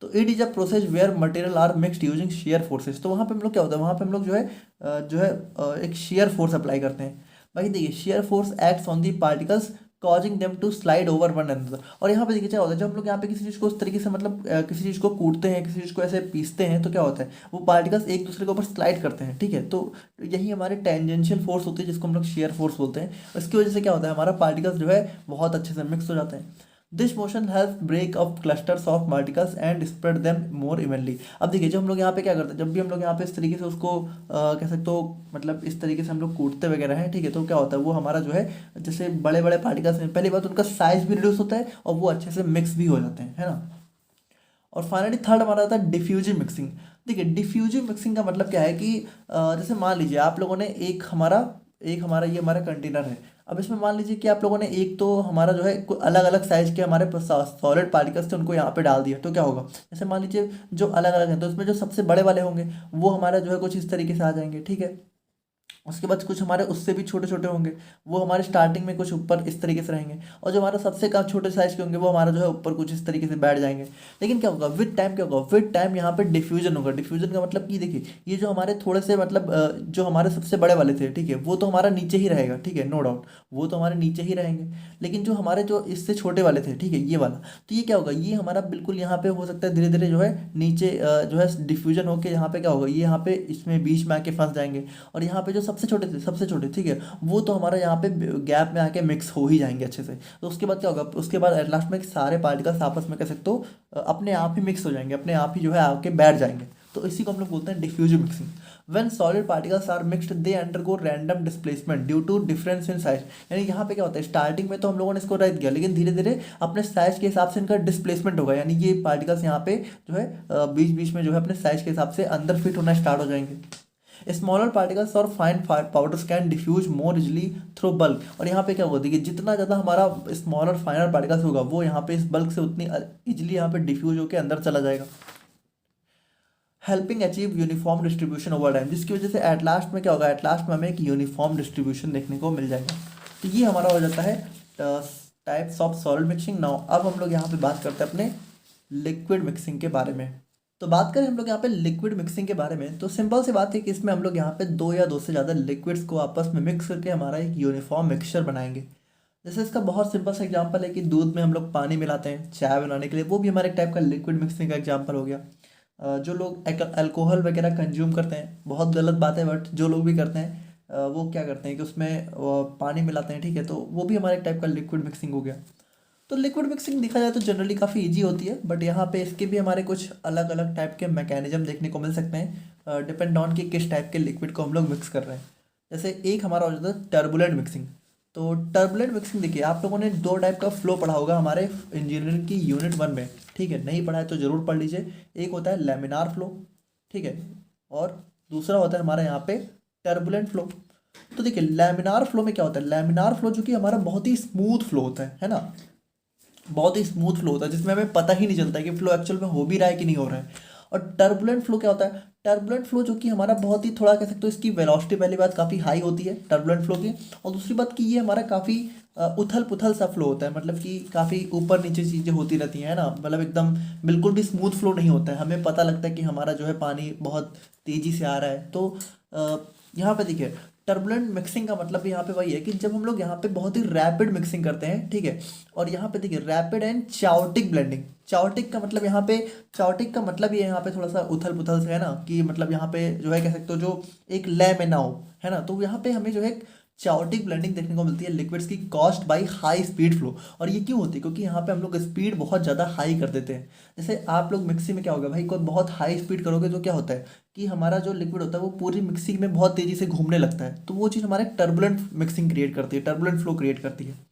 तो it is a process where material are mixed using shear forces. तो वहाँ पे हम लोग क्या होता है, वहाँ पे हम लोग जो है एक शेयर फोर्स अप्लाई करते हैं। बाकी देखिए shear force acts on the particles causing them to slide over one another. और यहाँ पे देखिए क्या होता है, जब हम लोग यहाँ पे किसी चीज़ को उस तरीके से मतलब किसी चीज़ को कूटते हैं, किसी चीज़ को ऐसे पीसते हैं, तो क्या होता है, वो पार्टिकल्स एक दूसरे के ऊपर स्लाइड करते हैं, ठीक है। तो यही हमारे टेंजेंशियल फोर्स होती है जिसको हम लोग शेयर फोर्स बोलते हैं। इसकी वजह से क्या होता है, हमारा पार्टिकल्स जो है बहुत अच्छे से मिक्स हो जाते हैं। This motion help break up clusters of particles and spread them more evenly. अब देखिए जब हम लोग यहाँ पे क्या करते हैं, जब भी हम लोग यहाँ पे इस तरीके से उसको कह सकते हो मतलब इस तरीके से हम लोग कूटते वगैरह हैं, ठीक है, तो क्या होता है, वो हमारा जो है जैसे बड़े बड़े पार्टिकल्स में पहली बात उनका साइज भी रिड्यूस होता है और वो अच्छे से मिक्स भी हो जाते हैं, है ना। और फाइनली थर्ड हमारा आता है डिफ्यूजिव मिक्सिंग। देखिए डिफ्यूजिव मिक्सिंग का मतलब क्या है कि जैसे मान लीजिए आप लोगों ने एक हमारा ये हमारा कंटेनर है। अब इसमें मान लीजिए कि आप लोगों ने एक तो हमारा जो है अलग अलग साइज के हमारे सॉलिड पार्टिकल्स थे उनको यहाँ पे डाल दिया, तो क्या होगा, जैसे मान लीजिए जो अलग अलग हैं तो इसमें जो सबसे बड़े वाले होंगे वो हमारा जो है कुछ इस तरीके से आ जाएंगे, ठीक है। उसके बाद कुछ हमारे उससे भी छोटे छोटे होंगे, वो हमारे स्टार्टिंग में कुछ ऊपर इस तरीके से रहेंगे। और जो हमारा सबसे कम छोटे साइज के होंगे वो हमारा जो है ऊपर कुछ इस तरीके से बैठ जाएंगे। लेकिन क्या होगा विद टाइम, क्या होगा विद टाइम यहाँ पे डिफ्यूजन होगा। डिफ्यूजन का मतलब कि देखिए ये जो हमारे थोड़े से मतलब जो हमारे सबसे बड़े वाले थे, ठीक है, वो तो हमारा नीचे ही रहेगा, ठीक है, नो डाउट वो तो हमारे नीचे ही रहेंगे। लेकिन जो हमारे जो इससे छोटे वाले थे, ठीक है, ये वाला, तो ये क्या होगा, ये हमारा बिल्कुल यहाँ पे हो सकता है धीरे धीरे जो है नीचे जो है डिफ्यूजन होकर यहाँ पे क्या होगा, ये यहाँ पे इसमें बीच में आके फंस जाएंगे। और यहाँ पे जो सबसे सबसे छोटे, ठीक है, वो तो हमारा यहाँ पे गैप में आके मिक्स हो ही जाएंगे अच्छे से। तो उसके बाद क्या होगा, उसके बाद एट लास्ट में सारे पार्टिकल्स आपस में कह सकते हो अपने आप ही मिक्स हो जाएंगे, अपने आप ही जो है आके बैठ जाएंगे। तो इसी को हम लोग बोलते हैं diffusive mixing. When solid particles are mixed they undergo random displacement due to difference in size. यानी यहाँ पे क्या होता है, स्टार्टिंग में तो हम लोगों ने इसको रख दिया, लेकिन धीरे धीरे अपने साइज के हिसाब से इनका डिस्प्लेसमेंट होगा, यानी ये पार्टिकल्स यहाँ पे जो है बीच बीच में जो है अपने साइज के हिसाब से अंदर फिट होना स्टार्ट हो जाएंगे। स्मॉलर पार्टिकल्स और fine powders can diffuse more easily through bulk. और यहाँ पे क्या होता है कि जितना ज़्यादा हमारा स्मॉलर फाइनर पार्टिकल्स होगा वो यहाँ पे इस बल्क से उतनी इजली यहाँ पे डिफ्यूज होकर अंदर चला जाएगा, helping achieve uniform distribution over time, जिसकी वजह से एट लास्ट में क्या होगा, एट लास्ट में हमें एक यूनिफॉर्म डिस्ट्रीब्यूशन देखने को मिल जाएगा। तो ये हमारा हो जाता है types of solid mixing. Now अब हम लोग यहाँ पे बात करते हैं अपने लिक्विड मिक्सिंग के बारे में। तो बात करें हम लोग यहाँ पे लिक्विड मिक्सिंग के बारे में, तो सिंपल सी बात है कि इसमें हम लोग यहाँ पे दो या दो से ज़्यादा लिक्विड्स को आपस में मिक्स करके हमारा एक यूनिफॉर्म मिक्सचर बनाएंगे। जैसे इसका बहुत सिंपल सा एग्जांपल है कि दूध में हम लोग पानी मिलाते हैं चाय बनाने के लिए, वो भी हमारे एक टाइप का लिक्विड मिक्सिंग का एग्जांपल हो गया। जो लोग अल्कोहल वगैरह कंज्यूम करते हैं, बहुत गलत बात है, बट जो लोग भी करते हैं वो क्या करते हैं कि उसमें पानी मिलाते हैं, ठीक है, तो वो भी हमारे एक टाइप का लिक्विड मिक्सिंग हो गया। तो लिक्विड मिक्सिंग देखा जाए तो जनरली काफ़ी इजी होती है, बट यहाँ पे इसके भी हमारे कुछ अलग अलग टाइप के मैकेनिज्म देखने को मिल सकते हैं, डिपेंड ऑन कि किस टाइप के लिक्विड को हम लोग मिक्स कर रहे हैं। जैसे एक हमारा हो जाता है टर्बुलेंट मिक्सिंग। तो टर्बुलेंट मिक्सिंग देखिए, आप लोगों ने दो टाइप का फ्लो पढ़ा होगा हमारे इंजीनियरिंग की यूनिट 1 में, ठीक है, नहीं पढ़ा है तो ज़रूर पढ़ लीजिए। एक होता है लैमिनार फ्लो, ठीक है, और दूसरा होता है हमारा यहाँ पे टर्बुलेंट फ्लो। तो देखिए लैमिनार फ्लो में क्या होता है, लैमिनार फ्लो जो कि हमारा बहुत ही स्मूथ फ्लो होता है ना, बहुत ही स्मूथ फ्लो होता है जिसमें हमें पता ही नहीं चलता है कि फ्लो एक्चुअल में हो भी रहा है कि नहीं हो रहा है। और टर्बुलेंट फ्लो क्या होता है, टर्बुलेंट फ्लो जो कि हमारा बहुत ही थोड़ा कह सकते हो इसकी वेलोसिटी पहली बात काफ़ी हाई होती है टर्बुलेंट फ्लो की, और दूसरी बात कि ये हमारा काफ़ी उथल पुथल सा फ्लो होता है, मतलब कि काफ़ी ऊपर नीचे चीज़ें होती रहती हैं, है ना, मतलब एकदम बिल्कुल भी स्मूथ फ्लो नहीं होता है। हमें पता लगता है कि हमारा जो है पानी बहुत तेज़ी से आ रहा है। तो यहाँ पे देखिए टर्बुलेंट मिक्सिंग का मतलब यहाँ पे वही है कि जब हम लोग यहाँ पे बहुत ही रैपिड मिक्सिंग करते हैं, ठीक है, और यहाँ पे देखिए रैपिड एंड चाओटिक ब्लेंडिंग। चाओटिक का मतलब यहाँ पे, चाओटिक का मतलब ये यहाँ पे थोड़ा सा उथल पुथल से है ना, कि मतलब यहाँ पे जो है कह सकते हो जो एक लय में ना हो, है ना, तो यहाँ पे हमें जो है चाओटिक ब्लेंडिंग देखने को मिलती है लिक्विड्स की cost by high speed flow. और ये क्यों होती है, क्योंकि यहाँ पे हम लोग स्पीड बहुत ज़्यादा हाई कर देते हैं। जैसे आप लोग मिक्सी में क्या होगा भाई, कोई बहुत हाई स्पीड करोगे तो क्या होता है कि हमारा जो लिक्विड होता है वो पूरी मिक्सी में बहुत तेज़ी से घूमने लगता है, तो वो चीज़ हमारे टर्बुलेंट मिक्सिंग क्रिएट करती है, टर्बुलेंट फ्लो क्रिएट करती है,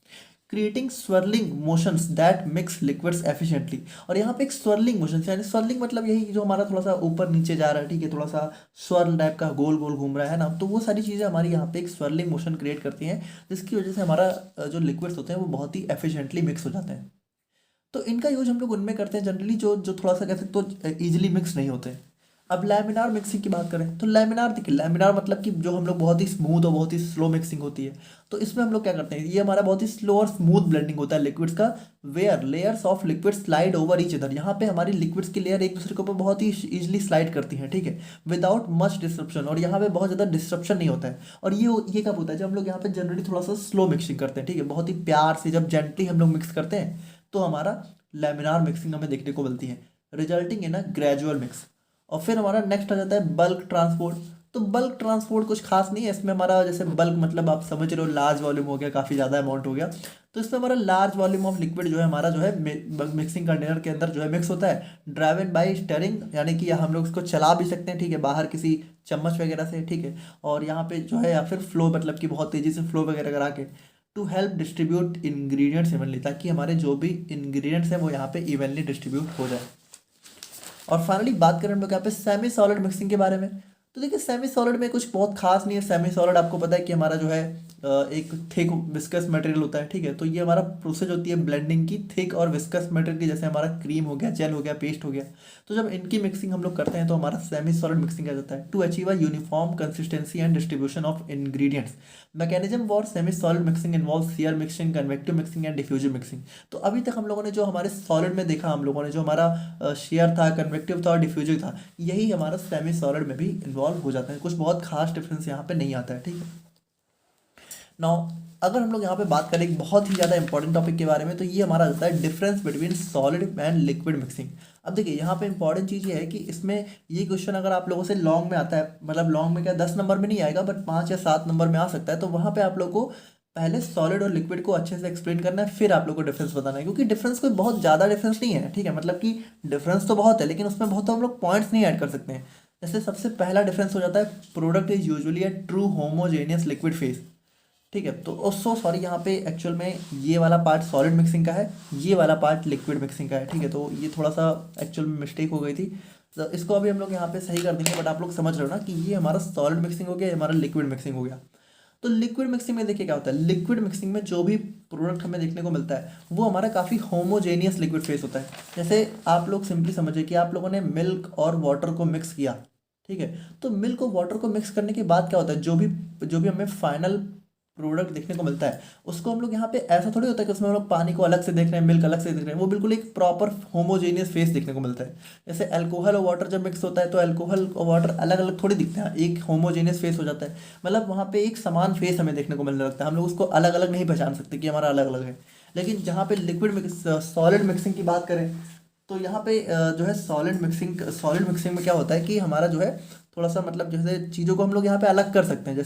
creating swirling motions that mix liquids efficiently. और यहाँ पे एक स्वर्लिंग मोशन, यानी स्वर्लिंग मतलब यही जो हमारा थोड़ा सा ऊपर नीचे जा रहा है, ठीक है, थोड़ा सा स्वर्ल टाइप का गोल गोल घूम रहा है ना, तो वो सारी चीज़ें हमारी यहाँ पे एक स्वर्लिंग मोशन क्रिएट करती हैं, जिसकी वजह से हमारा जो लिक्विड्स होते हैं वो बहुत ही एफिशिएंटली मिक्स हो जाते हैं। तो इनका यूज हम लोग उनमें करते हैं जनरली जो जो थोड़ा सा कह सकते तो ईजिली मिक्स नहीं होते। अब लैमिनार मिक्सिंग की बात करें तो लैमिनार देखिए, लैमिनार मतलब कि जो हम लोग बहुत ही स्मूथ और बहुत ही स्लो मिक्सिंग होती है, तो इसमें हम लोग क्या करते हैं, ये हमारा बहुत ही स्लो और स्मूथ ब्लेंडिंग होता है लिक्विड्स का, where layers of liquid slide over each other. यहाँ पे हमारी लिक्विड्स की लेयर एक दूसरे के ऊपर बहुत ही इजीली स्लाइड करती हैं, ठीक है, विदाउट मच डिस्ट्रप्शन, और यहाँ पे बहुत ज़्यादा डिस्ट्रप्शन नहीं होता है। और ये कब होता है, जब हम लोग यहाँ पे जनरली थोड़ा सा स्लो मिक्सिंग करते हैं, ठीक है, बहुत ही प्यार से जब जेंटली हम लोग मिक्स करते हैं, तो हमारा लैमिनार मिक्सिंग हमें देखने को मिलती है, resulting in a gradual mix. और फिर हमारा नेक्स्ट आ जाता है बल्क ट्रांसपोर्ट। तो बल्क ट्रांसपोर्ट कुछ खास नहीं है इसमें, हमारा जैसे बल्क मतलब आप समझ रहे हो लार्ज वॉल्यूम हो गया, काफ़ी ज़्यादा अमाउंट हो गया, तो इसमें हमारा लार्ज वॉल्यूम ऑफ लिक्विड जो है हमारा जो है मिक्सिंग कंटेनर के अंदर जो है मिक्स होता है, ड्राइवन बाई स्टरिंग, यानी कि हम लोग इसको चला भी सकते हैं, ठीक है, बाहर किसी चम्मच वगैरह से, ठीक है, और यहाँ पे जो है या फिर फ्लो मतलब कि बहुत तेज़ी से फ्लो वगैरह करा के, to help distribute ingredients evenly, ताकि हमारे जो भी इंग्रेडिएंट्स हैं वो यहाँ पे इवनली डिस्ट्रीब्यूट हो जाए। और फाइनली बात करें हम लोग यहाँ पे सेमी सॉलिड मिक्सिंग के बारे में। तो देखिए सेमी सॉलिड में कुछ बहुत खास नहीं है। सेमी सॉलिड आपको पता है कि हमारा जो है एक थिक विस्कस मटेरियल होता है, ठीक है, तो ये हमारा प्रोसेस होती है ब्लेंडिंग की थिक और विस्कस मटेरियल की, जैसे हमारा क्रीम हो गया, जेल हो गया, पेस्ट हो गया। तो जब इनकी मिक्सिंग हम लोग करते हैं तो हमारा सेमी सॉलिड मिक्सिंग आ जाता है। To achieve a uniform consistency and distribution of ingredients, mechanism for semi solid mixing involve shear mixing, convective mixing and diffusive mixing. तो अभी तक हम लोगों ने जो हमारे सॉलिड में देखा, हम लोगों ने जो हमारा शेयर था, कन्वेक्टिव था और डिफ्यूजिव था, यही हमारा सेमी सॉलिड में भी इन्वॉल्व हो जाता है। कुछ बहुत खास डिफरेंस यहाँ पे नहीं आता है, ठीक है। नाउ अगर हम लोग यहाँ पे बात करें एक बहुत ही ज़्यादा इंपॉर्टेंट टॉपिक के बारे में, तो ये हमारा होता है difference between solid and liquid mixing. अब देखिए यहाँ पे इंपॉर्टेंट चीज़ ये है कि इसमें ये क्वेश्चन अगर आप लोगों से लॉन्ग में आता है, मतलब लॉन्ग में क्या 10 नंबर में नहीं आएगा, बट 5 या 7 नंबर में आ सकता है, तो वहाँ पे आप लोग को पहले सॉलिड और लिक्विड को अच्छे से एक्सप्लेन करना है, फिर आप लोग को डिफरेंस बताना है, क्योंकि डिफरेंस कोई बहुत ज़्यादा डिफरेंस नहीं है, ठीक है, मतलब कि डिफरेंस तो बहुत है, लेकिन उसमें बहुत हम लोग पॉइंट्स नहीं ऐड कर सकते हैं। जैसे सबसे पहला डिफरेंस हो जाता है, product is usually a true homogeneous liquid phase, ठीक है। तो सो सॉरी, यहाँ पे एक्चुअल में ये वाला पार्ट सॉलिड मिक्सिंग का है, ये वाला पार्ट लिक्विड मिक्सिंग का है, ठीक है। तो ये थोड़ा सा एक्चुअल में मिस्टेक हो गई थी, तो इसको अभी हम लोग यहाँ पे सही कर देंगे, बट आप लोग समझ रहे हो ना कि ये हमारा सॉलिड मिक्सिंग हो गया, ये हमारा लिक्विड मिक्सिंग हो गया। तो लिक्विड मिक्सिंग में देखिए क्या होता है, लिक्विड मिक्सिंग में जो भी प्रोडक्ट हमें देखने को मिलता है वो हमारा काफ़ी होमोजेनियस लिक्विड फेस होता है। जैसे आप लोग सिंपली समझिए कि आप लोगों ने मिल्क और वाटर को मिक्स किया, ठीक है। तो मिल्क और वाटर को मिक्स करने के बाद क्या होता है, जो भी हमें फाइनल प्रोडक्ट देखने को मिलता है, उसको हम लोग यहाँ पे ऐसा थोड़ी होता है कि उसमें हम लोग पानी को अलग से देख रहे हैं, मिल्क अलग से देख रहे हैं, वो बिल्कुल एक प्रॉपर होमोजेनियस फेस देखने को मिलता है। जैसे अल्कोहल और वाटर जब मिक्स होता है तो अल्कोहल और वाटर अलग अलग थोड़ी दिखते हैं, एक होमोजेनियस फेस हो जाता है, मतलब वहाँ पे एक समान फेस हमें देखने को मिलने लगता है, हम लोग उसको अलग अलग नहीं पहचान सकते कि हमारा अलग अलग है। लेकिन जहाँ पे लिक्विड मिक्स सॉलिड मिक्सिंग की बात करें, तो यहाँ पे जो है सॉलिड मिक्सिंग में क्या होता है कि हमारा जो है थोड़ा सा, मतलब जैसे चीज़ों को हम लोग यहाँ पे अलग कर सकते हैं।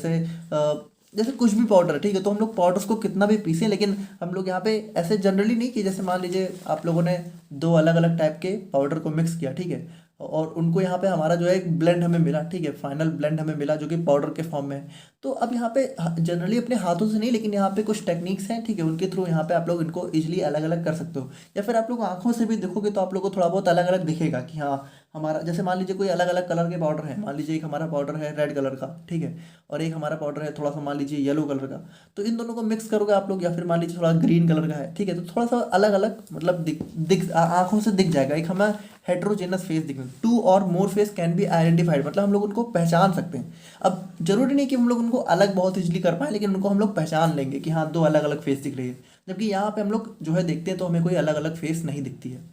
जैसे कुछ भी पाउडर है, ठीक है, तो हम लोग पाउडर्स को कितना भी पीसें, लेकिन हम लोग यहाँ पे ऐसे जनरली नहीं कि जैसे मान लीजिए आप लोगों ने दो अलग अलग टाइप के पाउडर को मिक्स किया, ठीक है, और उनको यहाँ पे हमारा जो है एक ब्लेंड हमें मिला, ठीक है, फाइनल ब्लेंड हमें मिला जो कि पाउडर के फॉर्म में है। तो अब यहाँ पे जनरली अपने हाथों से नहीं, लेकिन यहाँ पे कुछ टेक्निक्स हैं, ठीक है, उनके थ्रू यहाँ पे आप लोग इनको इजिली अलग अलग कर सकते हो, या फिर आप लोग आंखों से भी देखोगे तो आप लोग को थोड़ा बहुत अलग अलग दिखेगा कि हाँ हमारा, जैसे मान लीजिए कोई अलग अलग कलर के पाउडर है, मान लीजिए एक हमारा पाउडर है रेड कलर का, ठीक है, और एक हमारा पाउडर है थोड़ा सा मान लीजिए येलो कलर का। तो इन दोनों को मिक्स करोगे आप लोग, या फिर मान लीजिए थोड़ा ग्रीन कलर का है, ठीक है, तो थोड़ा सा अलग अलग मतलब आंखों से दिख जाएगा, एक हमें हेट्रोजेनस फेस दिखने, टू और मोर फेस कैन बी आइडेंटिफाइड, मतलब हम लोग उनको पहचान सकते हैं। अब जरूरी नहीं कि हम लोग उनको अलग बहुत इजीली कर पाए, लेकिन उनको हम लोग पहचान लेंगे कि हाँ दो अलग अलग फेस दिख रही है, जबकि यहाँ पे हम लोग जो है देखते हैं तो हमें कोई अलग अलग फेस नहीं दिखती है।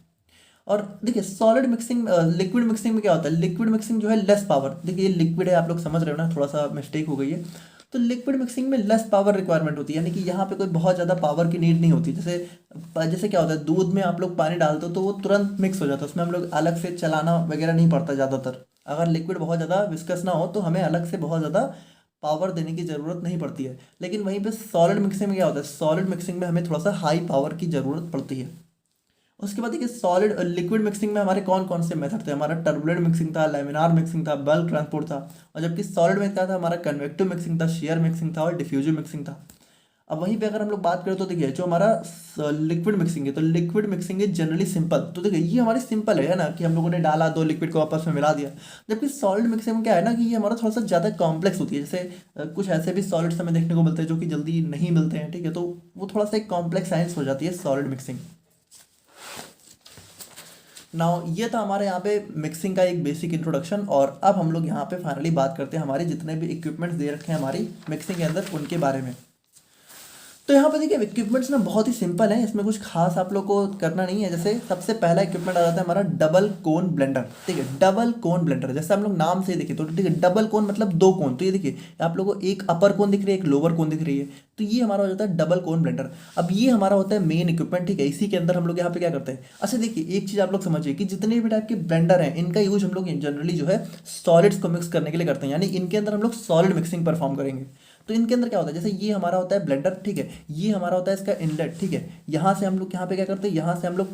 और देखिए सॉलिड मिक्सिंग, लिक्विड मिक्सिंग में क्या होता है, लिक्विड मिक्सिंग जो है लेस पावर, देखिए ये लिक्विड है, आप लोग समझ रहे हो ना, थोड़ा सा मिस्टेक हो गई है। तो लिक्विड मिक्सिंग में लेस पावर रिक्वायरमेंट होती है, यानी कि यहाँ पे कोई बहुत ज़्यादा पावर की नीड नहीं होती। जैसे क्या होता है, दूध में आप लोग पानी डालते हो तो वो तुरंत मिक्स हो जाता है, उसमें हम लोग अलग से चलाना वगैरह नहीं पड़ता ज़्यादातर। अगर लिक्विड बहुत ज़्यादा विस्कस ना हो तो हमें अलग से बहुत ज़्यादा पावर देने की ज़रूरत नहीं पड़ती है। लेकिन वहीं पे सॉलिड मिक्सिंग में क्या होता है, सॉलिड मिक्सिंग में हमें थोड़ा सा हाई पावर की ज़रूरत पड़ती है। उसके बाद देखिए सॉलिड लिक्विड मिक्सिंग में हमारे कौन कौन से मेथड थे, हमारा टर्बुलेंट मिक्सिंग था, लैमिनार मिक्सिंग था, बल्क ट्रांसपोर्ट था, और जबकि सॉलिड में क्या था, हमारा कन्वेक्टिव मिक्सिंग था, शेयर मिक्सिंग था और डिफ्यूजिव मिक्सिंग था। अब वहीं पे अगर हम लोग बात करें तो देखिए जो हमारा लिक्विड मिक्सिंग है, तो liquid mixing is generally simple, तो देखिए ये हमारी सिंपल है ना, कि हम लोगों ने डाला दो लिक्विड को आपस में मिला दिया। जबकि सॉलिड मिक्सिंग में क्या है ना, कि ये हमारा थोड़ा सा ज़्यादा कॉम्प्लेक्स होती है। जैसे कुछ ऐसे भी सॉलिड्स हमें देखने को मिलते हैं जो कि जल्दी नहीं मिलते हैं, ठीक है, तो वो थोड़ा सा एक कॉम्प्लेक्स साइंस हो जाती है सॉलिड मिक्सिंग। नाउ ये था हमारे यहाँ पे मिक्सिंग का एक बेसिक इंट्रोडक्शन, और अब हम लोग यहाँ पे फाइनली बात करते हैं हमारे जितने भी इक्विपमेंट्स दे रखे हैं हमारी मिक्सिंग के अंदर उनके बारे में। तो यहाँ पे देखिए इक्विपमेंट्स ना बहुत ही सिंपल है, इसमें कुछ खास आप लोग को करना नहीं है। जैसे सबसे पहला इक्विपमेंट आ जाता है हमारा डबल कोन ब्लेंडर, ठीक है, डबल कोन ब्लेंडर, जैसे हम लोग नाम से देखें तो ठीक है, डबल कोन मतलब दो कोन, तो ये देखिए आप लोगों को एक अपर कोन दिख रही है, एक लोअर कोन दिख रही है, तो ये हमारा हो जाता है डबल कोन ब्लेंडर। अब ये हमारा होता है मेन इक्विपमेंट, ठीक है, इसी के अंदर हम लोग यहाँ पे क्या करते हैं। अच्छा देखिए एक चीज़ आप लोग समझिए कि जितने भी टाइप के ब्लेंडर हैं इनका यूज हम लोग जनरली जो है सॉलिड्स को मिक्स करने के लिए करते हैं, यानी इनके अंदर हम लोग सॉलिड मिक्सिंग परफॉर्म करेंगे। तो इनके अंदर क्या होता है, जैसे ये हमारा होता है ब्लेंडर, ठीक है, ये हमारा होता है इसका इनलेट, ठीक है, यहाँ से हम लोग यहाँ पे क्या करते हैं, यहाँ से हम लोग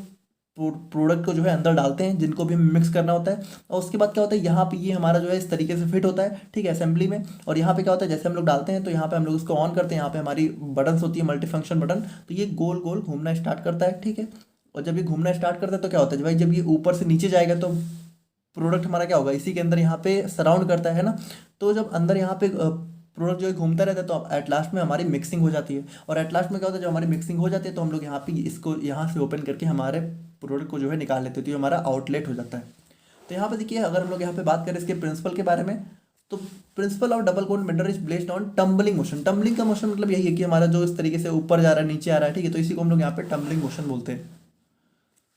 प्रोडक्ट को जो है अंदर डालते हैं जिनको भी हमें मिक्स करना होता है। और उसके बाद क्या होता है, यहाँ पे ये हमारा जो है इस तरीके से फिट होता है, ठीक है, असेंबली में। और यहाँ पे क्या होता है, जैसे हम लोग डालते हैं तो यहाँ पे हम लोग इसको ऑन करते हैं, यहाँ पे हमारी बटन्स होती है मल्टी फंक्शन बटन, तो ये गोल गोल घूमना स्टार्ट करता है, ठीक है। और जब ये घूमना स्टार्ट करता है तो क्या होता है भाई, जब ये ऊपर से नीचे जाएगा तो प्रोडक्ट हमारा क्या होगा, इसी के अंदर यहाँ पे सराउंड करता है ना। तो जब अंदर यहाँ पे प्रोडक्ट जो है घूमता रहता है, तो एट लास्ट में हमारी मिक्सिंग हो जाती है। और एट लास्ट में क्या होता है, जब हमारी मिक्सिंग हो जाती है तो हम लोग यहाँ पे इसको यहाँ से ओपन करके हमारे प्रोडक्ट को जो है निकाल लेते हैं, तो ये हमारा आउटलेट हो जाता है। तो यहाँ पे देखिए अगर हम लोग यहाँ पे बात करें इसके प्रिंसिपल के बारे में, तो principle of double cone blender is based on tumbling motion. Tumbling का मोशन मतलब यही है कि हमारा जो इस तरीके से ऊपर जा रहा है नीचे आ रहा है, ठीक है, तो इसी को हम लोग यहाँ पे टम्बलिंग मोशन बोलते हैं।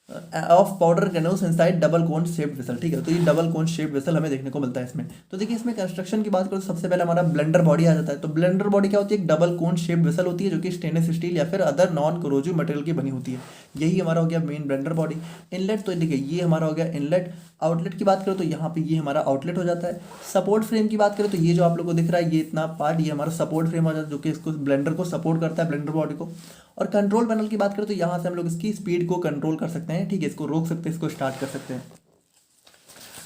Of powder granules inside double cone shaped vessel. ठीक है, तो ये डबल कोन शेप्ड वेसल हमें देखने को मिलता है इसमें। तो देखिए इसमें कंस्ट्रक्शन की बात करो, सबसे पहले हमारा ब्लेंडर बॉडी आ जाता है। तो ब्लेंडर बॉडी क्या होती है, एक डबल कोन शेप्ड वेसल होती है जो कि स्टेनलेस स्टील या फिर अदर नॉन कोरोजिव मटेरियल की बनी होती है। यही हमारा हो गया मेन ब्लेंडर बॉडी। इनलेट, तो देखिए ये हमारा हो गया इनलेट। आउटलेट की बात करें तो यहाँ पे ये हमारा आउटलेट हो जाता है। सपोर्ट फ्रेम की बात करें तो ये जो आप लोग को दिख रहा है ये इतना पार्ट, ये हमारा सपोर्ट फ्रेम हो जाता है जो कि इसको ब्लेंडर को सपोर्ट करता है, ब्लेंडर बॉडी को। और कंट्रोल पैनल की बात करें तो यहाँ से हम लोग इसकी स्पीड को कंट्रोल कर सकते हैं। ठीक है, इसको रोक सकते हैं, इसको स्टार्ट कर सकते हैं।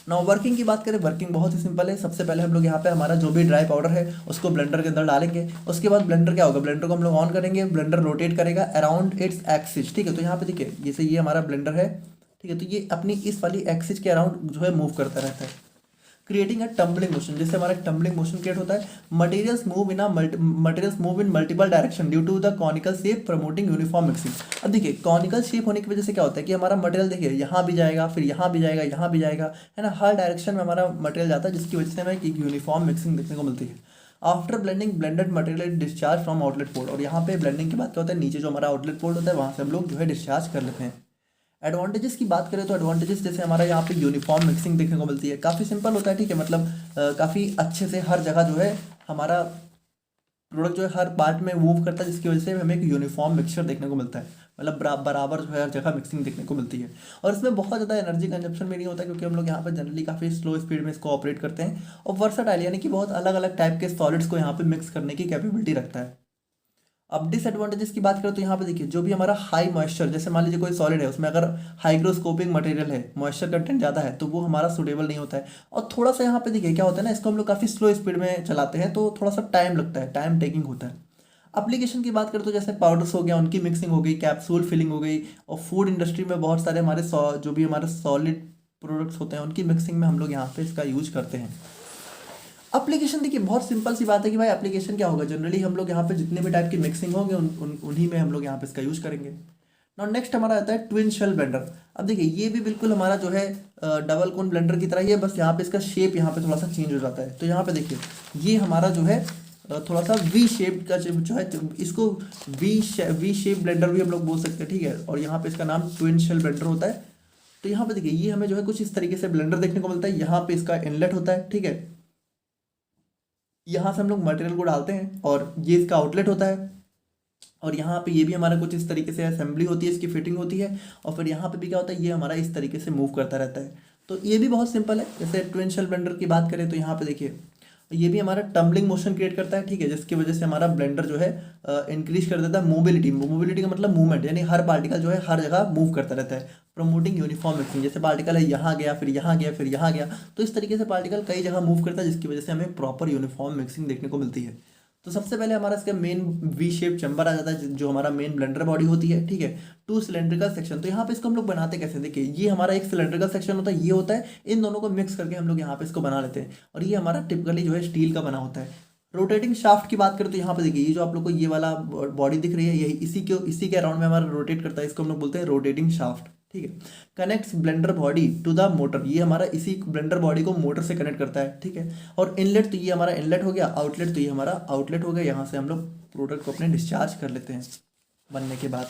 नाउ वर्किंग की बात करें, वर्किंग बहुत ही सिंपल है। सबसे पहले हम लोग यहाँ पे हमारा जो भी ड्राई पाउडर है उसको ब्लेंडर के अंदर डालेंगे। उसके बाद ब्लेंडर क्या होगा, ब्लेंडर को हम लोग ऑन करेंगे, ब्लेंडर रोटेट करेगा अराउंड इट्स एक्सिस। ठीक है, तो यहाँ पे देखिए जैसे ये हमारा ब्लेंडर है, ठीक है, तो ये अपनी इस वाली एक्सिस के अराउंड जो है मूव करता रहता है, क्रिएटिंग अ टम्बलिंग मोशन। जैसे हमारा टम्बलिंग मोशन क्रिएट होता है। Materials move in multiple direction due to the conical shape promoting uniform mixing. अब देखिए कॉनिकल शेप होने की वजह से क्या होता है कि हमारा मटेरियल देखिए यहाँ भी जाएगा, फिर यहाँ भी जाएगा, यहाँ भी जाएगा, है ना, हर डायरेक्शन में हमारा मटेरियल जाता है, जिसकी वजह से हमें एक यूनिफॉर्म मिक्सिंग देखने को मिलती है। After blending blended material discharge from outlet port. और यहाँ पे ब्लेंडिंग के बाद क्या होता है, नीचे जो हमारा आउटलेट पोर्ट होता है वहाँ से हम लोग जो है डिस्चार्ज कर लेते हैं। एडवांटेजेस की बात करें तो एडवांटेजेस जैसे हमारा यहाँ पे यूनिफॉर्म मिक्सिंग देखने को मिलती है, काफ़ी सिंपल होता है। ठीक है, मतलब काफ़ी अच्छे से हर जगह जो है हमारा प्रोडक्ट जो है हर पार्ट में मूव करता है, जिसकी वजह से हमें एक यूनिफॉर्म मिक्सचर देखने को मिलता है। मतलब बराबर जो है हर जगह मिक्सिंग देखने को मिलती है। और इसमें बहुत ज़्यादा एनर्जी कंजप्शन भी नहीं होता, क्योंकि हम लोग यहाँ पे जनरली काफ़ी स्लो स्पीड में इसको ऑपरेट करते हैं। और वर्सटाइल यानी कि बहुत अलग अलग टाइप के सॉलिड्स को यहाँ पे मिक्स करने की कैपेबिलिटी रखता है। अब डिसएडवांटेजेस की बात करें तो यहाँ पे देखिए जो भी हमारा हाई मॉइस्चर, जैसे मान लीजिए कोई सॉलिड है उसमें अगर हाइग्रोस्कोपिक मटेरियल है, मॉइस्चर कंटेंट ज़्यादा है, तो वो हमारा सुटेबल नहीं होता है। और थोड़ा सा यहाँ पे देखिए क्या होता है ना, इसको हम लोग काफ़ी स्लो स्पीड में चलाते हैं तो थोड़ा सा टाइम लगता है, टाइम टेकिंग होता है। एप्लीकेशन की बात करें तो जैसे पाउडर्स हो गया उनकी मिक्सिंग हो गई, कैप्सूल फिलिंग हो गई, और फूड इंडस्ट्री में बहुत सारे हमारे जो भी हमारे सॉलिड प्रोडक्ट्स होते हैं उनकी मिक्सिंग में हम लोग यहाँ पे इसका यूज करते हैं। एप्लीकेशन देखिए बहुत सिंपल सी बात है कि भाई एप्लीकेशन क्या होगा, जनरली हम लोग यहाँ पे जितने भी टाइप की मिक्सिंग होंगे उन्हीं में हम लोग यहाँ पे इसका यूज करेंगे। नाउ नेक्स्ट हमारा आता है ट्विन शेल ब्लेंडर। अब देखिए ये भी बिल्कुल हमारा जो है डबल कोन ब्लेंडर की तरह ही है, बस यहाँ पे इसका शेप यहाँ पे थोड़ा सा चेंज हो जाता है। तो यहाँ पे देखिए ये हमारा जो है थोड़ा सा वी शेप का जो है, इसको वी शेप ब्लेंडर भी हम लोग बोल सकते हैं। ठीक है, और यहाँ पे इसका नाम ट्विन शेल ब्लेंडर होता है। तो यहाँ पे देखिए ये हमें जो है कुछ इस तरीके से ब्लेंडर देखने को मिलता है। यहाँ पे इसका इनलेट होता है, ठीक है, यहाँ से हम लोग मटेरियल को डालते हैं और ये इसका आउटलेट होता है। और यहाँ पे ये भी हमारा कुछ इस तरीके से असेंबली होती है, इसकी फिटिंग होती है। और फिर यहाँ पे भी क्या होता है, ये हमारा इस तरीके से मूव करता रहता है। तो ये भी बहुत सिंपल है। जैसे ट्विन शेल ब्लेंडर की बात करें तो यहाँ पे देखिए ये भी हमारा टम्बलिंग मोशन क्रिएट करता है। ठीक है, जिसकी वजह से हमारा ब्लेंडर जो है इंक्रीज कर देता है मोबिलिटी। मोबिलिटी का मतलब मूवमेंट, यानी हर पार्टिकल जो है हर जगह मूव करता रहता है। प्रमोटिंग यूनिफॉर्म मिक्सिंग, जैसे पार्टिकल है यहाँ गया, फिर यहाँ गया, फिर यहाँ गया, तो इस तरीके से पार्टिकल कई जगह मूव करता है, जिसकी वजह से हमें प्रॉपर यूनिफॉर्म मिक्सिंग देखने को मिलती है। तो सबसे पहले हमारा इसका मेन वी शेप चैम्बर आ जाता है, जो हमारा मेन ब्लेंडर बॉडी होती है। ठीक है, टू सिलेंड्रिकल सेक्शन। तो यहाँ पे इसको हम लोग बनाते कैसे, देखिए ये हमारा एक सिलेंड्रिकल सेक्शन होता है, ये होता है, इन दोनों को मिक्स करके हम लोग यहाँ पे इसको बना लेते हैं। और ये हमारा टिपिकली जो है स्टील का बना होता है। रोटेटिंग शाफ्ट की बात करें तो यहाँ पे देखिए ये जो आप लोग को ये वाला बॉडी दिख रही है, यही इसी के अराउंड में हमारा रोटेट करता है, इसको हम लोग बोलते हैं रोटेटिंग शाफ्ट। ठीक है, connects blender body to the motor, ये हमारा इसी ब्लेंडर बॉडी को मोटर से कनेक्ट करता है। ठीक है, और इनलेट, तो ये हमारा इनलेट हो गया, आउटलेट तो ये हमारा आउटलेट हो गया, यहाँ से हम लोग प्रोडक्ट को अपने डिस्चार्ज कर लेते हैं बनने के बाद।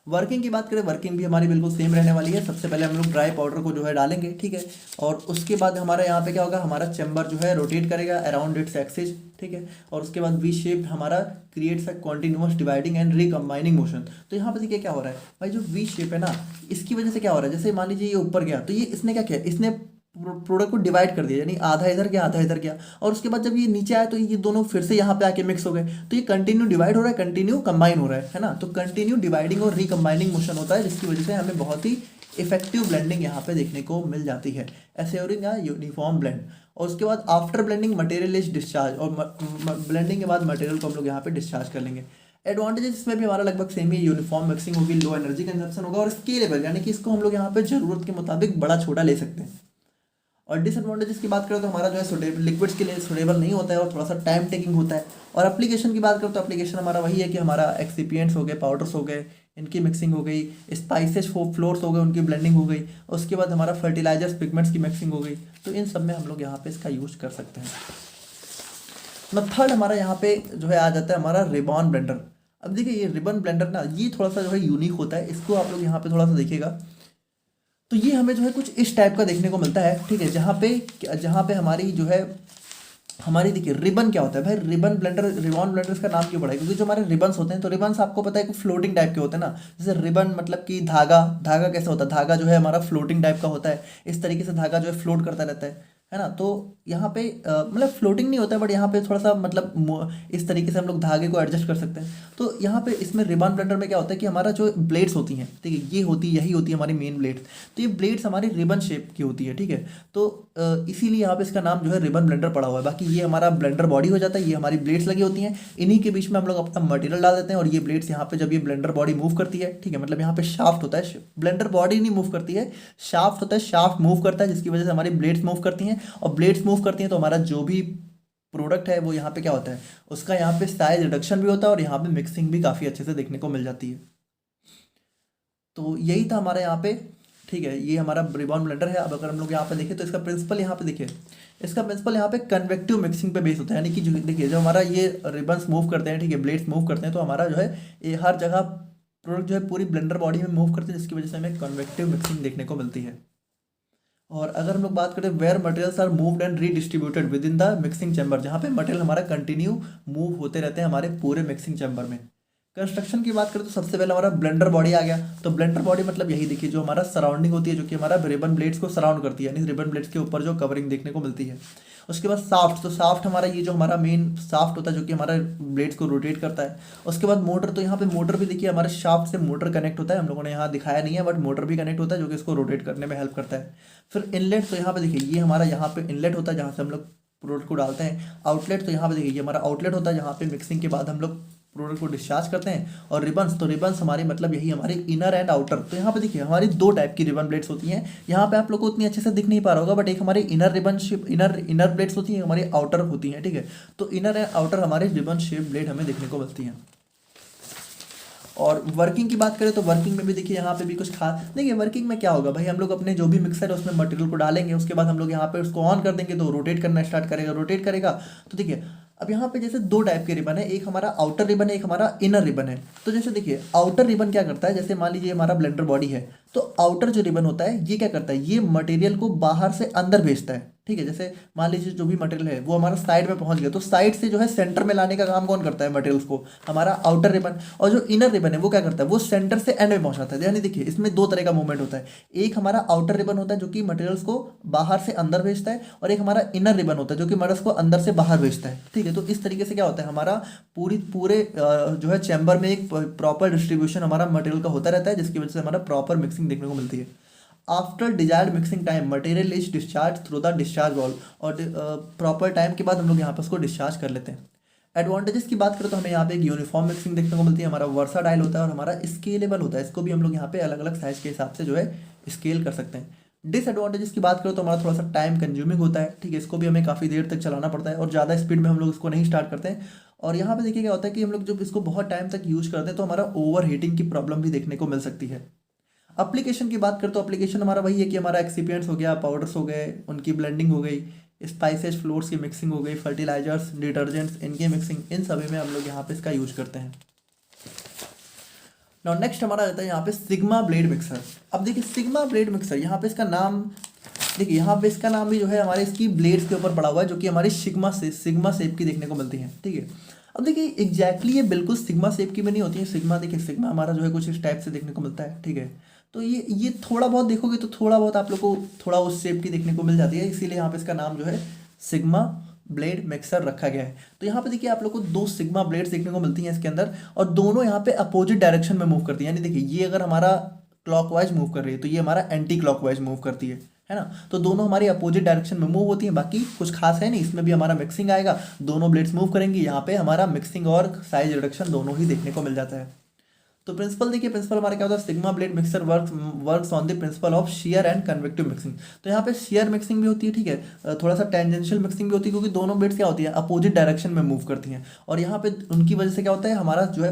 वर्किंग की बात करें, वर्किंग भी हमारी बिल्कुल सेम रहने वाली है। सबसे पहले हम लोग ड्राई पाउडर को जो है डालेंगे, ठीक है, और उसके बाद हमारा यहाँ पे क्या होगा, हमारा चैम्बर जो है रोटेट करेगा अराउंड इट्स एक्सिस। ठीक है, और उसके बाद वी शेप हमारा creates a continuous dividing and recombining motion. तो यहाँ पे देखिए क्या हो रहा है भाई, जो वी शेप है ना, इसकी वजह से क्या हो रहा है, जैसे मान लीजिए ये ऊपर गया तो ये इसने क्या किया, इसने प्रोडक्ट को डिवाइड कर दिया, यानी आधा इधर गया आधा इधर गया। और उसके बाद जब ये नीचे आया तो ये दोनों फिर से यहाँ पे आके मिक्स हो गए, तो ये कंटिन्यू डिवाइड हो रहा है, कंटिन्यू कंबाइन हो रहा है ना। तो कंटिन्यू डिवाइडिंग और रिकम्बाइनिंग मोशन होता है, जिसकी वजह से हमें बहुत ही इफेक्टिव ब्लेंडिंग यहाँ पे देखने को मिल जाती है, एश्योरिंग अ यूनिफॉर्म ब्लेंड। और उसके बाद after blending material is discharge, और ब्लेंडिंग के बाद मटेरियल को हम लोग यहाँ पे डिस्चार्ज कर लेंगे। एडवांटेजेस इसमें भी हमारा लगभग सेम ही, यूनिफॉर्म मिक्सिंग होगी, लो एनर्जी कंजप्शन होगा, और स्केलेबल, यानी कि इसको हम लोग यहाँ पे जरूरत के मुताबिक बड़ा छोटा ले सकते हैं। और डिसएडवांटेजेस की बात करें तो हमारा जो है सुटेबल लिक्विड्स के लिए सुटेबल नहीं होता है, और थोड़ा सा टाइम टेकिंग होता है। और एप्लीकेशन की बात करें तो एप्लीकेशन हमारा वही है कि हमारा एक्सिपिएंट्स हो गए, पाउडर्स हो गए, इनकी मिक्सिंग हो गई, स्पाइसेस फ्लोर्स हो गए, उनकी ब्लेंडिंग हो गई, उसके बाद हमारा फर्टिलाइजर्स पिगमेंट्स की मिक्सिंग हो गई। तो इन सब में हम लोग यहाँ पे इसका यूज कर सकते हैं। थर्ड हमारा यहाँ पे जो है आ जाता है हमारा रिबॉन ब्लेंडर। अब देखिए ये रिबन ब्लेंडर ना, ये थोड़ा सा जो है यूनिक होता है, इसको आप लोग यहाँ पे थोड़ा सा देखिएगा तो ये हमें जो है कुछ इस टाइप का देखने को मिलता है, ठीक है। जहाँ पे हमारी जो है हमारी देखिए रिबन क्या होता है भाई, रिबन ब्लेंडर इसका नाम क्यों पड़ा है, क्योंकि जो हमारे रिबन्स होते हैं तो रिबन्स आपको पता है कि फ्लोटिंग टाइप के होते हैं ना। जैसे रिबन मतलब कि धागा, धागा कैसे होता है, धागा जो है हमारा फ्लोटिंग टाइप का होता है, इस तरीके से धागा जो है फ्लोट करता रहता है ना। तो यहाँ पे मतलब फ्लोटिंग नहीं होता है, बट यहाँ पे थोड़ा सा मतलब इस तरीके से हम लोग धागे को एडजस्ट कर सकते हैं। तो यहाँ पे इसमें रिबन ब्लेंडर में क्या होता है कि हमारा जो ब्लेड्स होती हैं, ठीक है, यही होती है हमारी मेन ब्लेड्स। तो ये ब्लेड्स हमारी रिबन शेप की होती है, ठीक है। तो इसीलिए यहाँ पे इसका नाम जो है रिबन ब्लेंडर पड़ा हुआ है। बाकी ये हमारा ब्लेंडर बॉडी हो जाता है, ये हमारी ब्लेड्स लगी होती हैं, इन्हीं के बीच में हम लोग अपना मटेरियल डाल देते हैं और ये ब्लेड्स यहाँ पे जब ये ब्लेंडर बॉडी मूव करती है, ठीक है, मतलब यहाँ पे शाफ्ट होता है, ब्लेंडर बॉडी नहीं मूव करती है, शाफ्ट होता है, शाफ्ट मूव करता है, जिसकी वजह से हमारी ब्लेड्स मूव करती हैं। और ब्लेड्स मूव करती हैं तो हमारा जो भी प्रोडक्ट है वो यहाँ पे क्या होता है, उसका यहाँ पे साइज रिडक्शन भी होता है और यहाँ पे मिक्सिंग भी काफ़ी अच्छे से देखने को मिल जाती है। तो यही था हमारे यहाँ पे, ठीक है, ये हमारा रिबॉन ब्लेंडर है। अब अगर हम लोग यहाँ पे देखें तो इसका प्रिंसिपल यहाँ पे देखिए, इसका प्रिंसिपल यहाँ पे कन्वेक्टिव मिक्सिंग पे बेस होता है। यानी कि जो देखिए जब हमारा ये रिबन्स मूव करते हैं, ठीक है, ब्लेड्स मूव करते हैं, तो हमारा जो है ये हर जगह प्रोडक्ट जो है पूरी ब्लेंडर बॉडी में मूव करते हैं, जिसकी वजह से हमें कन्वेक्टिव मिक्सिंग देखने को मिलती है। और अगर हम लोग बात करें where materials are moved and redistributed within the mixing chamber, जहाँ पे मटेरियल हमारा कंटिन्यू मूव होते रहते हैं हमारे पूरे मिक्सिंग चैम्बर में। कंस्ट्रक्शन की बात करें तो सबसे पहले हमारा ब्लेंडर बॉडी आ गया। तो ब्लेंडर बॉडी मतलब यही देखिए जो हमारा सराउंडिंग होती है, जो कि हमारा रिबन ब्लेड्स को सराउंड करती है, यानी रिबन ब्लेड्स के ऊपर जो कवरिंग देखने को मिलती है। उसके बाद साफ्ट, तो साफ्ट हमारा ये जो हमारा मेन साफ्ट होता है जो कि हमारा ब्लेड्स को रोटेट करता है। उसके बाद मोटर, तो यहाँ पे मोटर भी देखिए हमारे शाफ्ट से मोटर कनेक्ट होता है, हम लोगों ने यहाँ दिखाया नहीं है बट मोटर भी कनेक्ट होता है जो कि इसको रोटेट करने में हेल्प करता है। फिर इनलेट, तो यहाँ पे देखिए ये हमारा यहाँ पे इनलेट होता है जहाँ से हम लोग प्रोडक्ट को डालते हैं। आउटलेट, तो यहाँ पे देखिए ये हमारा आउटलेट होता है जहाँ पे मिक्सिंग के बाद हम लोग प्रोडक्ट को डिस्चार्ज करते हैं। और रिबन्स, तो रिबन्स हमारी मतलब यही हमारी इनर एंड आउटर। तो यहाँ पे देखिए हमारी दो टाइप की रिबन ब्लेड्स होती हैं। यहाँ पे आप लोग को उतनी अच्छे से दिख नहीं पा रहा होगा, बट एक हमारी inner ribbon shape inner blades होती हैं, हमारी आउटर होती हैं, ठीक है। तो इनर एंड आउटर हमारे रिबन शेप ब्लेड हमें देखने को मिलती हैं। और वर्किंग की बात करें तो वर्किंग में भी देखिए यहाँ पे भी कुछ खास, देखिए वर्किंग में क्या होगा भाई, हम लोग अपने जो भी मिक्सर है उसमें मटेरियल को डालेंगे, उसके बाद हम लोग यहाँ पे उसको ऑन कर देंगे तो रोटेट करना स्टार्ट करेगा, रोटेट करेगा। तो देखिए अब यहाँ पे जैसे दो टाइप के रिबन है, एक हमारा आउटर रिबन है, एक हमारा इनर रिबन है। तो जैसे देखिए आउटर रिबन क्या करता है, जैसे मान लीजिए हमारा ब्लेंडर बॉडी है, तो आउटर जो रिबन होता है ये क्या करता है, ये मटेरियल को बाहर से अंदर भेजता है, ठीक है। जैसे मान लीजिए जो भी मटेरियल है वो हमारा साइड में पहुंच गया, तो साइड से जो है सेंटर में लाने का काम कौन करता है मटेरियल्स को, हमारा आउटर रिबन। और जो इनर रिबन है वो क्या करता है, वो सेंटर से एंड में पहुंचाता है। यानी देखिए इसमें दो तरह का मूवमेंट होता है, एक हमारा आउटर रिबन होता है जो कि मटेरियल्स को बाहर से अंदर भेजता है, और एक हमारा इनर रिबन होता है जो कि मटेरियल्स को अंदर से बाहर भेजता है, ठीक है। तो इस तरीके से क्या होता है, हमारा पूरे जो है चैम्बर में एक प्रॉपर डिस्ट्रीब्यूशन हमारा मटेरियल का होता रहता है, जिसकी वजह से हमारा प्रॉपर मिक्सिंग देखने को मिलती है। After desired mixing time material is discharge through the discharge valve, और प्रॉपर टाइम के बाद हम लोग यहाँ पर उसको डिस्चार्ज कर लेते हैं। एडवांटेजेस की बात करें तो हमें यहाँ पे एक यूनिफॉर्म मिक्सिंग देखने को मिलती है, हमारा वर्साटाइल होता है और हमारा स्केलेबल होता है, इसको भी हम लोग यहाँ पे अलग अलग साइज के हिसाब से जो है स्केल कर सकते हैं। डिसएडवांटेजेस की बात करें तो हमारा थोड़ा सा टाइम कंज्यूमिंग होता है, ठीक है, इसको भी हमें काफ़ी देर तक चलाना पड़ता है और ज़्यादा स्पीड में हम लोग इसको नहीं स्टार्ट करते हैं। और यहाँ पे देखिए क्या होता है कि हम लोग जब इसको बहुत टाइम तक यूज करते हैं तो हमारा ओवर हीटिंग की प्रॉब्लम भी देखने को मिल सकती है। एप्लीकेशन की बात करें तो एप्लीकेशन हमारा वही है कि हमारा एक्सिपिएंट्स हो गया, पाउडर्स हो गए, उनकी ब्लेंडिंग हो गई, स्पाइसेस फ्लोर्स की मिक्सिंग हो गई, फर्टिलाइजर्स, डिटर्जेंट्स, इनकी मिक्सिंग, इन सभी में हम लोग यहाँ पे इसका यूज करते हैं। नाउ नेक्स्ट हमारा आता है यहाँ पे सिग्मा ब्लेड मिक्सर। अब देखिए सिग्मा ब्लेड मिक्सर, यहाँ पे इसका नाम देखिए, यहाँ पे इसका नाम भी जो है हमारे इसकी ब्लेड्स के ऊपर पड़ा हुआ है जो कि हमारी सिग्मा शेप की देखने को मिलती है, ठीक है। अब देखिए एग्जैक्टली ये बिल्कुल सिग्मा शेप की भी नहीं होती है, सिग्मा देखिए सिग्मा हमारा जो है कुछ इस टाइप से देखने को मिलता है, ठीक है। तो ये थोड़ा बहुत देखोगे तो थोड़ा बहुत आप लोग को थोड़ा उस शेप की देखने को मिल जाती है, इसीलिए यहाँ पे इसका नाम जो है सिग्मा ब्लेड मिक्सर रखा गया है। तो यहाँ पे देखिए आप लोग को दो सिग्मा ब्लेड्स देखने को मिलती हैं इसके अंदर, और दोनों यहाँ पे अपोजिट डायरेक्शन में मूव करती है। यानी देखिए ये अगर हमारा क्लॉकवाइज मूव कर रही है तो ये हमारा एंटी क्लॉकवाइज मूव करती है ना। तो दोनों हमारी अपोजिट डायरेक्शन में मूव होती हैं, बाकी कुछ खास है नहीं, इसमें भी हमारा मिक्सिंग आएगा, दोनों ब्लेड्स मूव करेंगी, यहाँ पे हमारा मिक्सिंग और साइज रिडक्शन दोनों ही देखने को मिल जाता है। तो प्रिंसिपल देखिए, प्रिंसिपल हमारा क्या होता है, sigma blade mixer works on the principle of share and convective mixing. तो यहाँ पे शेयर मिक्सिंग भी होती है, ठीक है, थोड़ा सा टेंजेंशियल मिक्सिंग भी होती है, क्योंकि दोनों ब्लेड्स क्या होती है अपोजिट डायरेक्शन में मूव करती हैं, और यहाँ पे उनकी वजह से क्या होता है हमारा जो है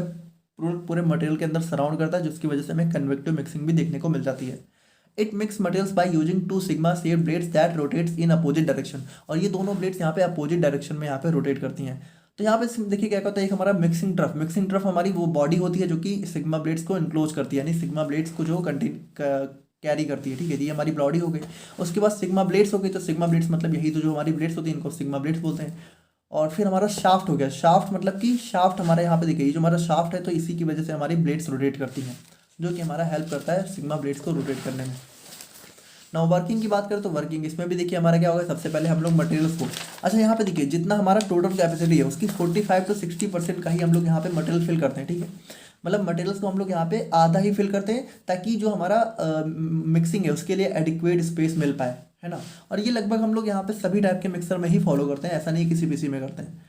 पूरे मटेरियल के अंदर सराउंड करता है, जिसकी वजह से हमें कन्वेक्टिव मिक्सिंग भी देखने को मिल जाती है। It mix materials by using two sigma shape blades that rotates in opposite direction, और ये दोनों ब्लेड्स यहाँ पे अपोजिट डायरेक्शन में यहाँ पे रोटेट करती हैं। तो यहाँ पे देखिए क्या होता है, एक हमारा मिक्सिंग ट्रफ हमारी वो बॉडी होती है जो कि सिग्मा ब्लेड्स को इनक्लोज करती है, यानी सिग्मा ब्लेड्स को जो कैरी करती है, ठीक है। ये हमारी बॉडी हो गई। उसके बाद सिग्मा ब्लेड्स हो गई, तो सिग्मा ब्लेड्स मतलब यही तो जो हमारी ब्लेड्स होती है इनको सिग्मा ब्लेड्स बोलते हैं। और फिर हमारा शाफ्ट हो गया। शाफ्ट मतलब कि शाफ्ट हमारे यहाँ पे देखिए, ये जो हमारा शाफ्ट है तो इसी की वजह से हमारी ब्लेड्स रोटेट करती हैं, जो कि हमारा हेल्प करता है सिग्मा ब्लेड्स को रोटेट करने में। नाउ वर्किंग की बात करें तो वर्किंग इसमें भी देखिए हमारा क्या होगा, सबसे पहले हम लोग मटेरियल्स को, अच्छा यहाँ पे देखिए जितना हमारा टोटल कैपेसिटी है उसकी 45 to 60% का ही हम लोग यहाँ पे मटेरियल फिल करते हैं, ठीक है। मतलब मटेरियल्स को हम लोग यहाँ पे आधा ही फिल करते हैं ताकि जो हमारा मिक्सिंग है उसके लिए एडिक्वेट स्पेस मिल पाए, है ना। और ये लगभग हम लोग यहाँ पे सभी टाइप के मिक्सर में ही फॉलो करते हैं, ऐसा नहीं किसी किसी में करते हैं।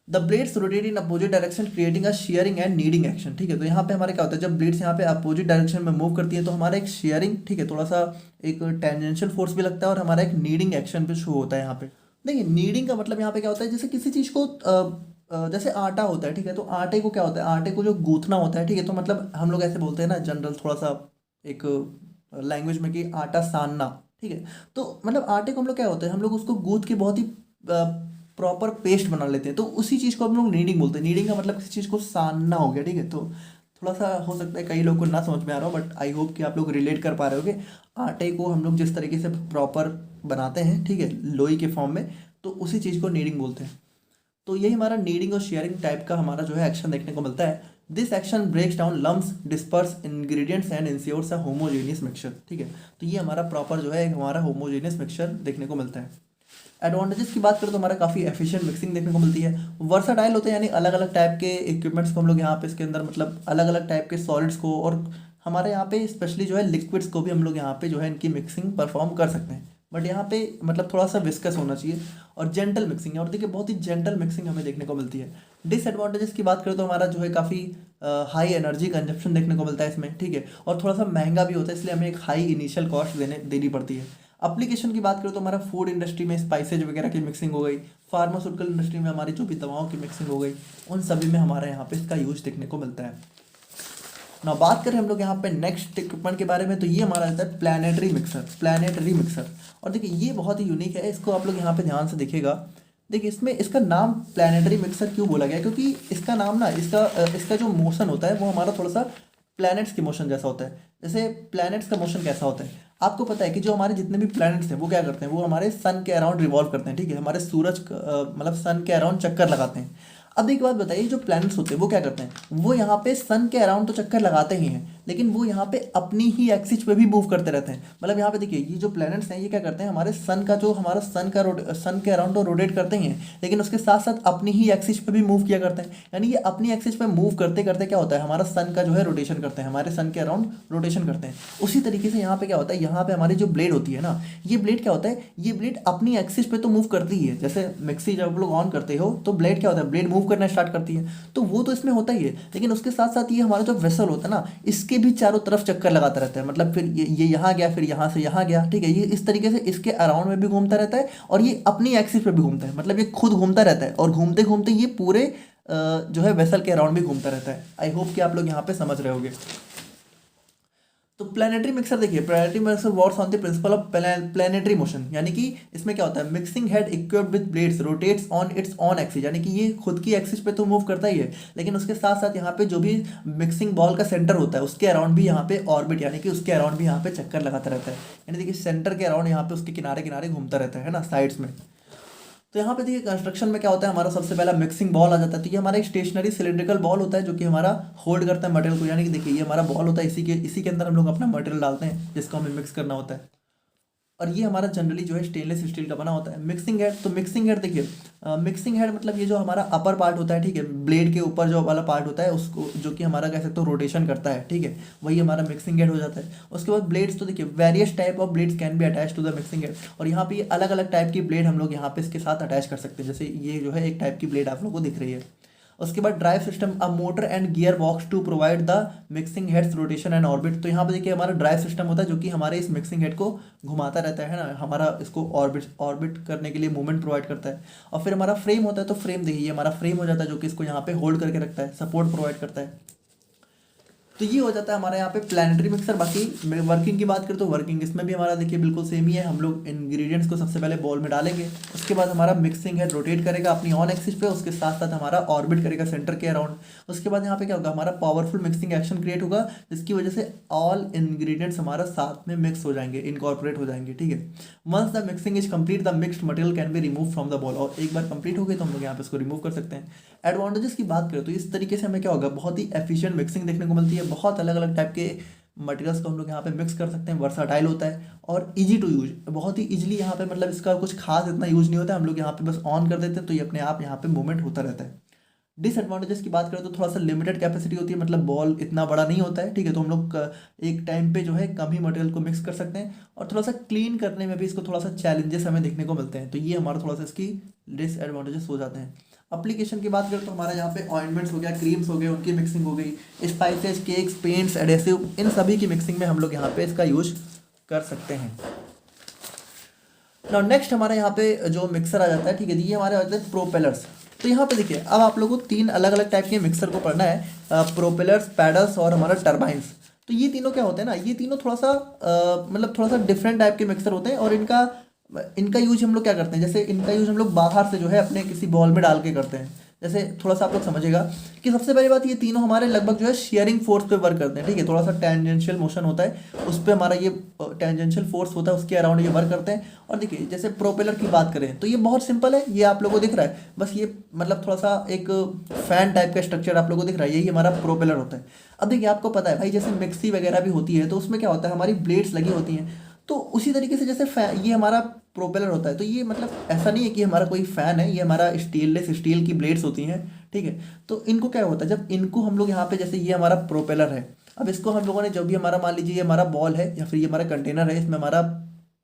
The blades rotate in opposite direction creating a shearing and kneading action, ठीक है। तो यहाँ पे हमारे क्या होता है, जब ब्लेड्स यहाँ पे अपोजिट डायरेक्शन में मूव करती है तो हमारा एक शेयरिंग, ठीक है, थोड़ा सा एक टेंजेंशियल फोर्स भी लगता है और हमारा एक नीडिंग एक्शन भी शो होता है यहाँ पे। देखिए नीडिंग का मतलब यहाँ पे क्या होता है, जैसे किसी चीज़ को जैसे आटा होता है, ठीक है, तो आटे को क्या होता है, आटे को जो गूंथना होता है, ठीक है, तो मतलब हम लोग ऐसे बोलते हैं ना जनरल थोड़ा सा एक लैंग्वेज में कि आटा सानना, ठीक है। तो मतलब आटे को हम लोग क्या होता है, हम लोग उसको गूंथ के बहुत ही प्रॉपर पेस्ट बना लेते हैं, तो उसी चीज़ को हम लोग नीडिंग बोलते हैं। नीडिंग का मतलब किसी चीज़ को सानना हो गया, ठीक है। तो थोड़ा सा हो सकता है कई लोगों को ना समझ में आ रहा हो, बट आई होप कि आप लोग रिलेट कर पा रहे होगे। आटे को हम लोग जिस तरीके से प्रॉपर बनाते हैं, ठीक है, लोई के फॉर्म में, तो उसी चीज़ को नीडिंग बोलते हैं। तो यही हमारा नीडिंग और शेयरिंग टाइप का हमारा जो है एक्शन देखने को मिलता है। This action breaks down lumps, disperse ingredients and ensures a homogeneous mixture, ठीक है। तो ये हमारा प्रॉपर जो है हमारा होमोजेनियस मिक्सचर देखने को मिलता है। एडवांटेजेस की बात करें तो हमारा काफ़ी एफिशिएंट मिक्सिंग देखने को मिलती है। वर्साटाइल होते हैं, यानी अलग अलग टाइप के इक्विपमेंट्स को हम लोग यहाँ पे इसके अंदर मतलब अलग अलग टाइप के सॉलिड्स को और हमारे यहाँ पे स्पेशली जो है लिक्विड्स को भी हम लोग यहाँ पे जो है इनकी मिक्सिंग परफॉर्म कर सकते हैं। बट यहाँ पे मतलब थोड़ा सा विस्कस होना चाहिए और जेंटल मिक्सिंग है, और देखिए बहुत ही जेंटल मिक्सिंग हमें देखने को मिलती है। डिसएडवांटेजेस की बात करें तो हमारा जो है काफ़ी हाई एनर्जी कंजप्शन देखने को मिलता है इसमें, ठीक है, और थोड़ा सा महंगा भी होता है, इसलिए हमें एक हाई इनिशियल कॉस्ट देनी पड़ती है। एप्लीकेशन की बात करें तो हमारा फूड इंडस्ट्री में स्पाइसेज वगैरह की मिक्सिंग हो गई, फार्मास्यूटिकल इंडस्ट्री में हमारी जो भी दवाओं की मिक्सिंग हो गई, उन सभी में हमारे यहाँ पे इसका यूज देखने को मिलता है। ना बात करें हम लोग यहाँ पे नेक्स्ट इक्विपमेंट के बारे में, तो ये हमारा रहता है प्लानिटरी मिक्सर। और देखिए ये बहुत ही यूनिक है, इसको आप लोग यहाँ पे ध्यान से देखिएगा। देखिए इसमें इसका नाम प्लानिटरी मिक्सर क्यों बोला गया है, क्योंकि इसका नाम ना इसका जो मोशन होता है वो हमारा थोड़ा सा प्लैनेट्स के मोशन जैसा होता है। जैसे प्लैनेट्स का मोशन कैसा होता है, आपको पता है कि जो हमारे जितने भी प्लैनेट्स हैं वो क्या करते हैं, वो हमारे सन के अराउंड रिवॉल्व करते हैं, ठीक है, हमारे मतलब सन के अराउंड चक्कर लगाते हैं। अब एक बात बताइए, जो प्लैनेट्स होते हैं वो क्या करते हैं, वो यहाँ पे सन के अराउंड तो चक्कर लगाते ही हैं, लेकिन वो यहाँ पे अपनी ही एक्सिस पे भी मूव करते रहते हैं। मतलब यहाँ पे देखिए ये जो प्लैनेट्स हैं ये क्या करते हैं, हमारे सन का जो हमारा सन के अराउंड तो रोटेट करते ही हैं, लेकिन उसके साथ साथ अपनी ही एक्सिस पे भी मूव किया करते हैं। यानी ये अपनी एक्सिस पे मूव करते करते क्या होता है, हमारा सन का जो है रोटेशन करते हैं, हमारे सन के अराउंड रोटेशन करते हैं। उसी तरीके से यहाँ पे क्या होता है, यहाँ पे हमारी जो ब्लेड होती है ना, ये ब्लेड क्या होता है, ये ब्लेड अपनी एक्सिस पे तो मूव करती ही है। जैसे मिक्सी जब लोग ऑन करते हो तो ब्लेड क्या होता है, ब्लेड मूव करना स्टार्ट करती है, तो वो तो इसमें होता ही है, लेकिन उसके साथ साथ ये हमारा जो वेसल होता है ना, इसके भी चारों तरफ चक्कर लगाता रहता है। मतलब फिर ये यहाँ गया, फिर यहाँ से यहाँ गया, ठीक है, ये इस तरीके से इसके अराउंड में भी घूमता रहता है और ये अपनी एक्सिस पे भी घूमता है। मतलब ये खुद घूमता रहता है और घूमते घूमते ये पूरे जो है वेसल के अराउंड भी घूमता रहता है। आई होप कि आप लोग यहाँ पे समझ रहे होगे। तो प्लानिटरी मिक्सर देखिए, planetary mixer works on the principle of planetary motion, यानी कि इसमें क्या होता है, mixing head equipped with blades rotates on it's on axis, यानी कि ये खुद की एक्सिस पे तो मूव करता ही है, लेकिन उसके साथ साथ यहाँ पे जो भी मिक्सिंग बॉल का सेंटर होता है उसके अराउंड भी यहाँ पे ऑर्बिट, यानी कि उसके अराउंड भी यहाँ पे चक्कर लगाता रहता है। यानी देखिए सेंटर के अराउंड यहाँ पे उसके किनारे किनारे घूमता रहता है ना, साइड्स में। तो यहाँ पे देखिए कंस्ट्रक्शन में क्या होता है, हमारा सबसे पहला मिक्सिंग बॉल आ जाता है। तो ये हमारा एक स्टेशनरी सिलिंड्रिकल बॉल होता है जो कि हमारा होल्ड करता है मटेरियल को, यानी कि देखिए ये हमारा बॉल होता है, इसी के अंदर हम लोग अपना मटेरियल डालते हैं जिसको हमें मिक्स करना होता है। और ये हमारा जनरली जो है स्टेनलेस स्टील का बना होता है। मिक्सिंग हेड, तो मिक्सिंग हेड देखिए, मिक्सिंग हेड मतलब ये जो हमारा अपर पार्ट होता है, ठीक है, ब्लेड के ऊपर जो वाला पार्ट होता है उसको, जो कि हमारा कह सकते हो रोटेशन करता है, ठीक है, वही हमारा मिक्सिंग हेड हो जाता है। उसके बाद ब्लेड्स, तो देखिए various type of blades can be attach to the mixing head, और यहाँ पे अलग अलग टाइप की ब्लेड हम लोग यहाँ पे इसके साथ अटैच कर सकते हैं। जैसे ये जो है एक टाइप की ब्लेड आप लोगों को दिख रही है। उसके बाद drive system, a motor and gear box to provide the mixing heads rotation and orbit. तो यहाँ पे देखिए हमारा ड्राइव सिस्टम होता है जो कि हमारे इस मिक्सिंग हेड को घुमाता रहता है ना, हमारा इसको ऑर्बिट करने के लिए मूवमेंट प्रोवाइड करता है। और फिर हमारा फ्रेम होता है, तो फ्रेम देखिए हमारा फ्रेम हो जाता है जो कि इसको यहाँ पे होल्ड करके रखता है, सपोर्ट प्रोवाइड करता है। तो ये हो जाता है हमारे यहाँ पे प्लानिटरी मिक्सर। बाकी वर्किंग की बात करें तो वर्किंग इसमें भी हमारा देखिए बिल्कुल सेम ही है। हम लोग इंग्रेडिएंट्स को सबसे पहले बॉल में डालेंगे, उसके बाद हमारा मिक्सिंग हेड रोटेट करेगा अपनी ऑन एक्सिस पे, उसके साथ साथ हमारा ऑर्बिट करेगा सेंटर के अराउंड। उसके बाद यहाँ पे क्या होगा, हमारा पावरफुल मिक्सिंग एक्शन क्रिएट होगा, जिसकी वजह से ऑल इंग्रेडिएंट्स हमारा साथ में मिक्स हो जाएंगे, इनकॉर्पोरेट हो जाएंगे, ठीक है। Once the mixing is complete the mixed material can be remove from the bowl. और एक बार कंप्लीट हो गई तो हम लोग यहाँ पे इसको रिमूव कर सकते हैं। एडवांटेजेस की बात करें तो इस तरीके से हमें क्या होगा, बहुत ही एफिशिएंट मिक्सिंग देखने को मिलती है। बहुत अलग अलग टाइप के मटेरियल्स को हम लोग यहाँ पे मिक्स कर सकते हैं, वर्साटाइल होता है और इजी टू यूज, बहुत ही इजीली यहाँ पे, मतलब इसका कुछ खास इतना यूज नहीं होता है। हम लोग यहाँ पे बस ऑन कर देते हैं तो ये अपने आप यहाँ पे मूवमेंट होता रहता है। डिसएडवांटेजेस की बात करें तो थोड़ा सा लिमिटेड कैपेसिटी होती है, मतलब बॉल इतना बड़ा नहीं होता है, ठीक है। तो हम लोग एक टाइम पे जो है कम ही मटेरियल को मिक्स कर सकते हैं, और थोड़ा सा क्लीन करने में भी इसको थोड़ा सा चैलेंजेस हमें देखने को मिलते हैं। तो ये हमारा थोड़ा सा इसकी डिसएडवांटेजेस हो जाते हैं। एप्लीकेशन की बात करें तो हमारा यहाँ पे ऑइंटमेंट्स हो गया, क्रीम्स हो गए, उनकी मिक्सिंग हो गई, स्पाइसेस, केक्स, पेंट्स, एडेसिव, इन सभी की मिक्सिंग में हम लोग यहाँ पे इसका यूज कर सकते हैं। नाउ नेक्स्ट हमारे यहाँ पे जो मिक्सर आ जाता है, ठीक है, ये हमारे आ जाते हैं प्रोपेलर्स। तो यहाँ पे देखिए, अब आप लोगों को तीन अलग अलग टाइप के मिक्सर को पढ़ना है, प्रोपेलर्स, पैडल्स और हमारा टर्बाइंस। तो ये तीनों क्या होते हैं ना, ये तीनों थोड़ा सा मतलब थोड़ा सा डिफरेंट टाइप के मिक्सर होते हैं, और इनका इनका यूज हम लोग क्या करते हैं, जैसे इनका यूज हम लोग बाहर से जो है अपने किसी बॉल में डाल के करते हैं। जैसे थोड़ा सा आप लोग समझिएगा कि सबसे पहली बात, ये तीनों हमारे लगभग जो है शेयरिंग फोर्स पे वर्क करते हैं, ठीक है। थोड़ा सा टेंजेंशियल मोशन होता है, उस पर हमारा ये टेंजेंशियल फोर्स होता है, उसके अराउंड ये वर्क करते हैं। और देखिए जैसे प्रोपेलर की बात करें तो ये बहुत सिंपल है, ये आप लोगों को दिख रहा है, बस ये मतलब थोड़ा सा एक फैन टाइप का स्ट्रक्चर आप लोगों को दिख रहा है, यही हमारा प्रोपेलर होता है। अब देखिए आपको पता है भाई, जैसे मिक्सी वगैरह भी होती है तो उसमें क्या होता है, हमारी ब्लेड्स लगी होती हैं। तो उसी तरीके से जैसे ये हमारा प्रोपेलर होता है, तो ये मतलब ऐसा नहीं है कि हमारा कोई फैन है, ये हमारा स्टेनलेस स्टील की ब्लेड्स होती हैं, ठीक है। तो इनको क्या होता है, जब इनको हम लोग यहाँ पे, जैसे ये हमारा प्रोपेलर है, अब इसको हम लोगों ने, जब भी हमारा मान लीजिए ये हमारा बॉल है या फिर ये हमारा कंटेनर है, इसमें हमारा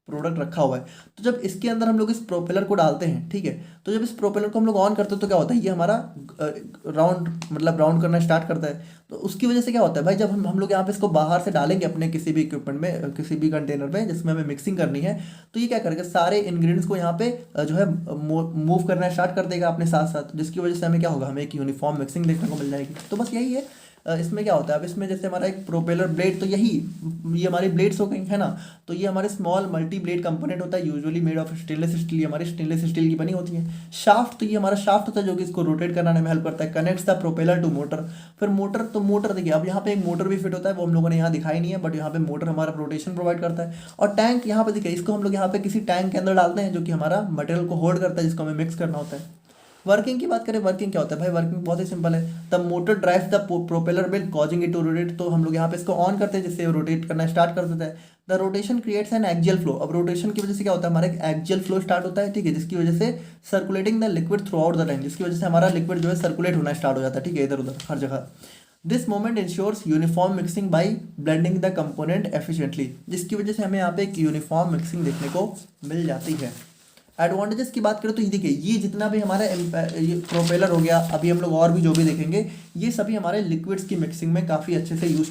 प्रोडक्ट रखा हुआ है, तो जब इसके अंदर हम लोग इस प्रोपेलर को डालते हैं, ठीक है, तो जब इस प्रोपेलर को हम लोग ऑन करते हैं तो क्या होता है, ये हमारा राउंड मतलब राउंड करना स्टार्ट करता है। तो उसकी वजह से क्या होता है भाई, जब हम लोग यहाँ पे इसको बाहर से डालेंगे अपने किसी भी इक्विपमेंट में, किसी भी कंटेनर में जिसमें हमें मिक्सिंग करनी है, तो ये क्या करेगा, सारे इंग्रेडिएंट्स को यहाँ पे जो है मूव करना स्टार्ट कर देगा अपने साथ साथ, जिसकी वजह से हमें क्या होगा, हमें एक यूनिफॉर्म मिक्सिंग देखने को मिल जाएगी। तो बस यही है। इसमें क्या होता है, अब इसमें जैसे हमारा एक प्रोपेलर ब्लेड, तो यही ये हमारी ब्लेड्स हो गई है ना, तो ये हमारे स्मॉल मल्टी ब्लेड कंपोनेंट होता है, usually made of stainless steel, हमारी स्टेनलेस स्टील की बनी होती है। शाफ्ट, तो ये हमारा शाफ्ट होता है जो कि इसको रोटेट कराने में हेल्प करता है, connects the propeller to motor. फिर मोटर, तो मोटर देखिए अब यहाँ पे एक मोटर भी फिट होता है, वो हम लोगों ने यहाँ दिखाई नहीं है, बट यहाँ पे मोटर हमारा रोटेशन प्रोवाइड करता है। और टैंक यहाँ पे देखिए, इसको हम लोग यहाँ पे किसी टैंक के अंदर डालते हैं जो कि हमारा मटेरियल को होल्ड करता है, जिसको हमें मिक्स करना होता है। वर्किंग की बात करें, वर्किंग क्या होता है भाई, वर्किंग बहुत ही सिंपल है। The motor drive the propeller bill causing it to rotate. तो हम लोग यहाँ पे इसको ऑन करते हैं, जिससे रोटेट करना स्टार्ट कर देता है। The rotation creates an axial flow. अब रोटेशन की वजह से क्या होता है, हमारा एक एक्सियल फ्लो स्टार्ट होता है, ठीक है, जिसकी वजह से circulating the liquid through out the time, जिसकी वजह से हमारा लिक्विड जो है सर्कुलेट होना स्टार्ट हो जाता है, ठीक है, इधर उधर हर जगह। This moment ensures uniform mixing by blending the component efficiently, जिसकी वजह से हमें यहाँ पे एक यूनिफॉर्म मिक्सिंग देखने को मिल जाती है। एडवांटेजेस की बात करें तो ये देखिए, ये जितना भी हमारा ये प्रोपेलर हो गया, अभी हम लोग और भी जो भी देखेंगे, ये सभी हमारे लिक्विड्स की मिक्सिंग में काफ़ी अच्छे से यूज़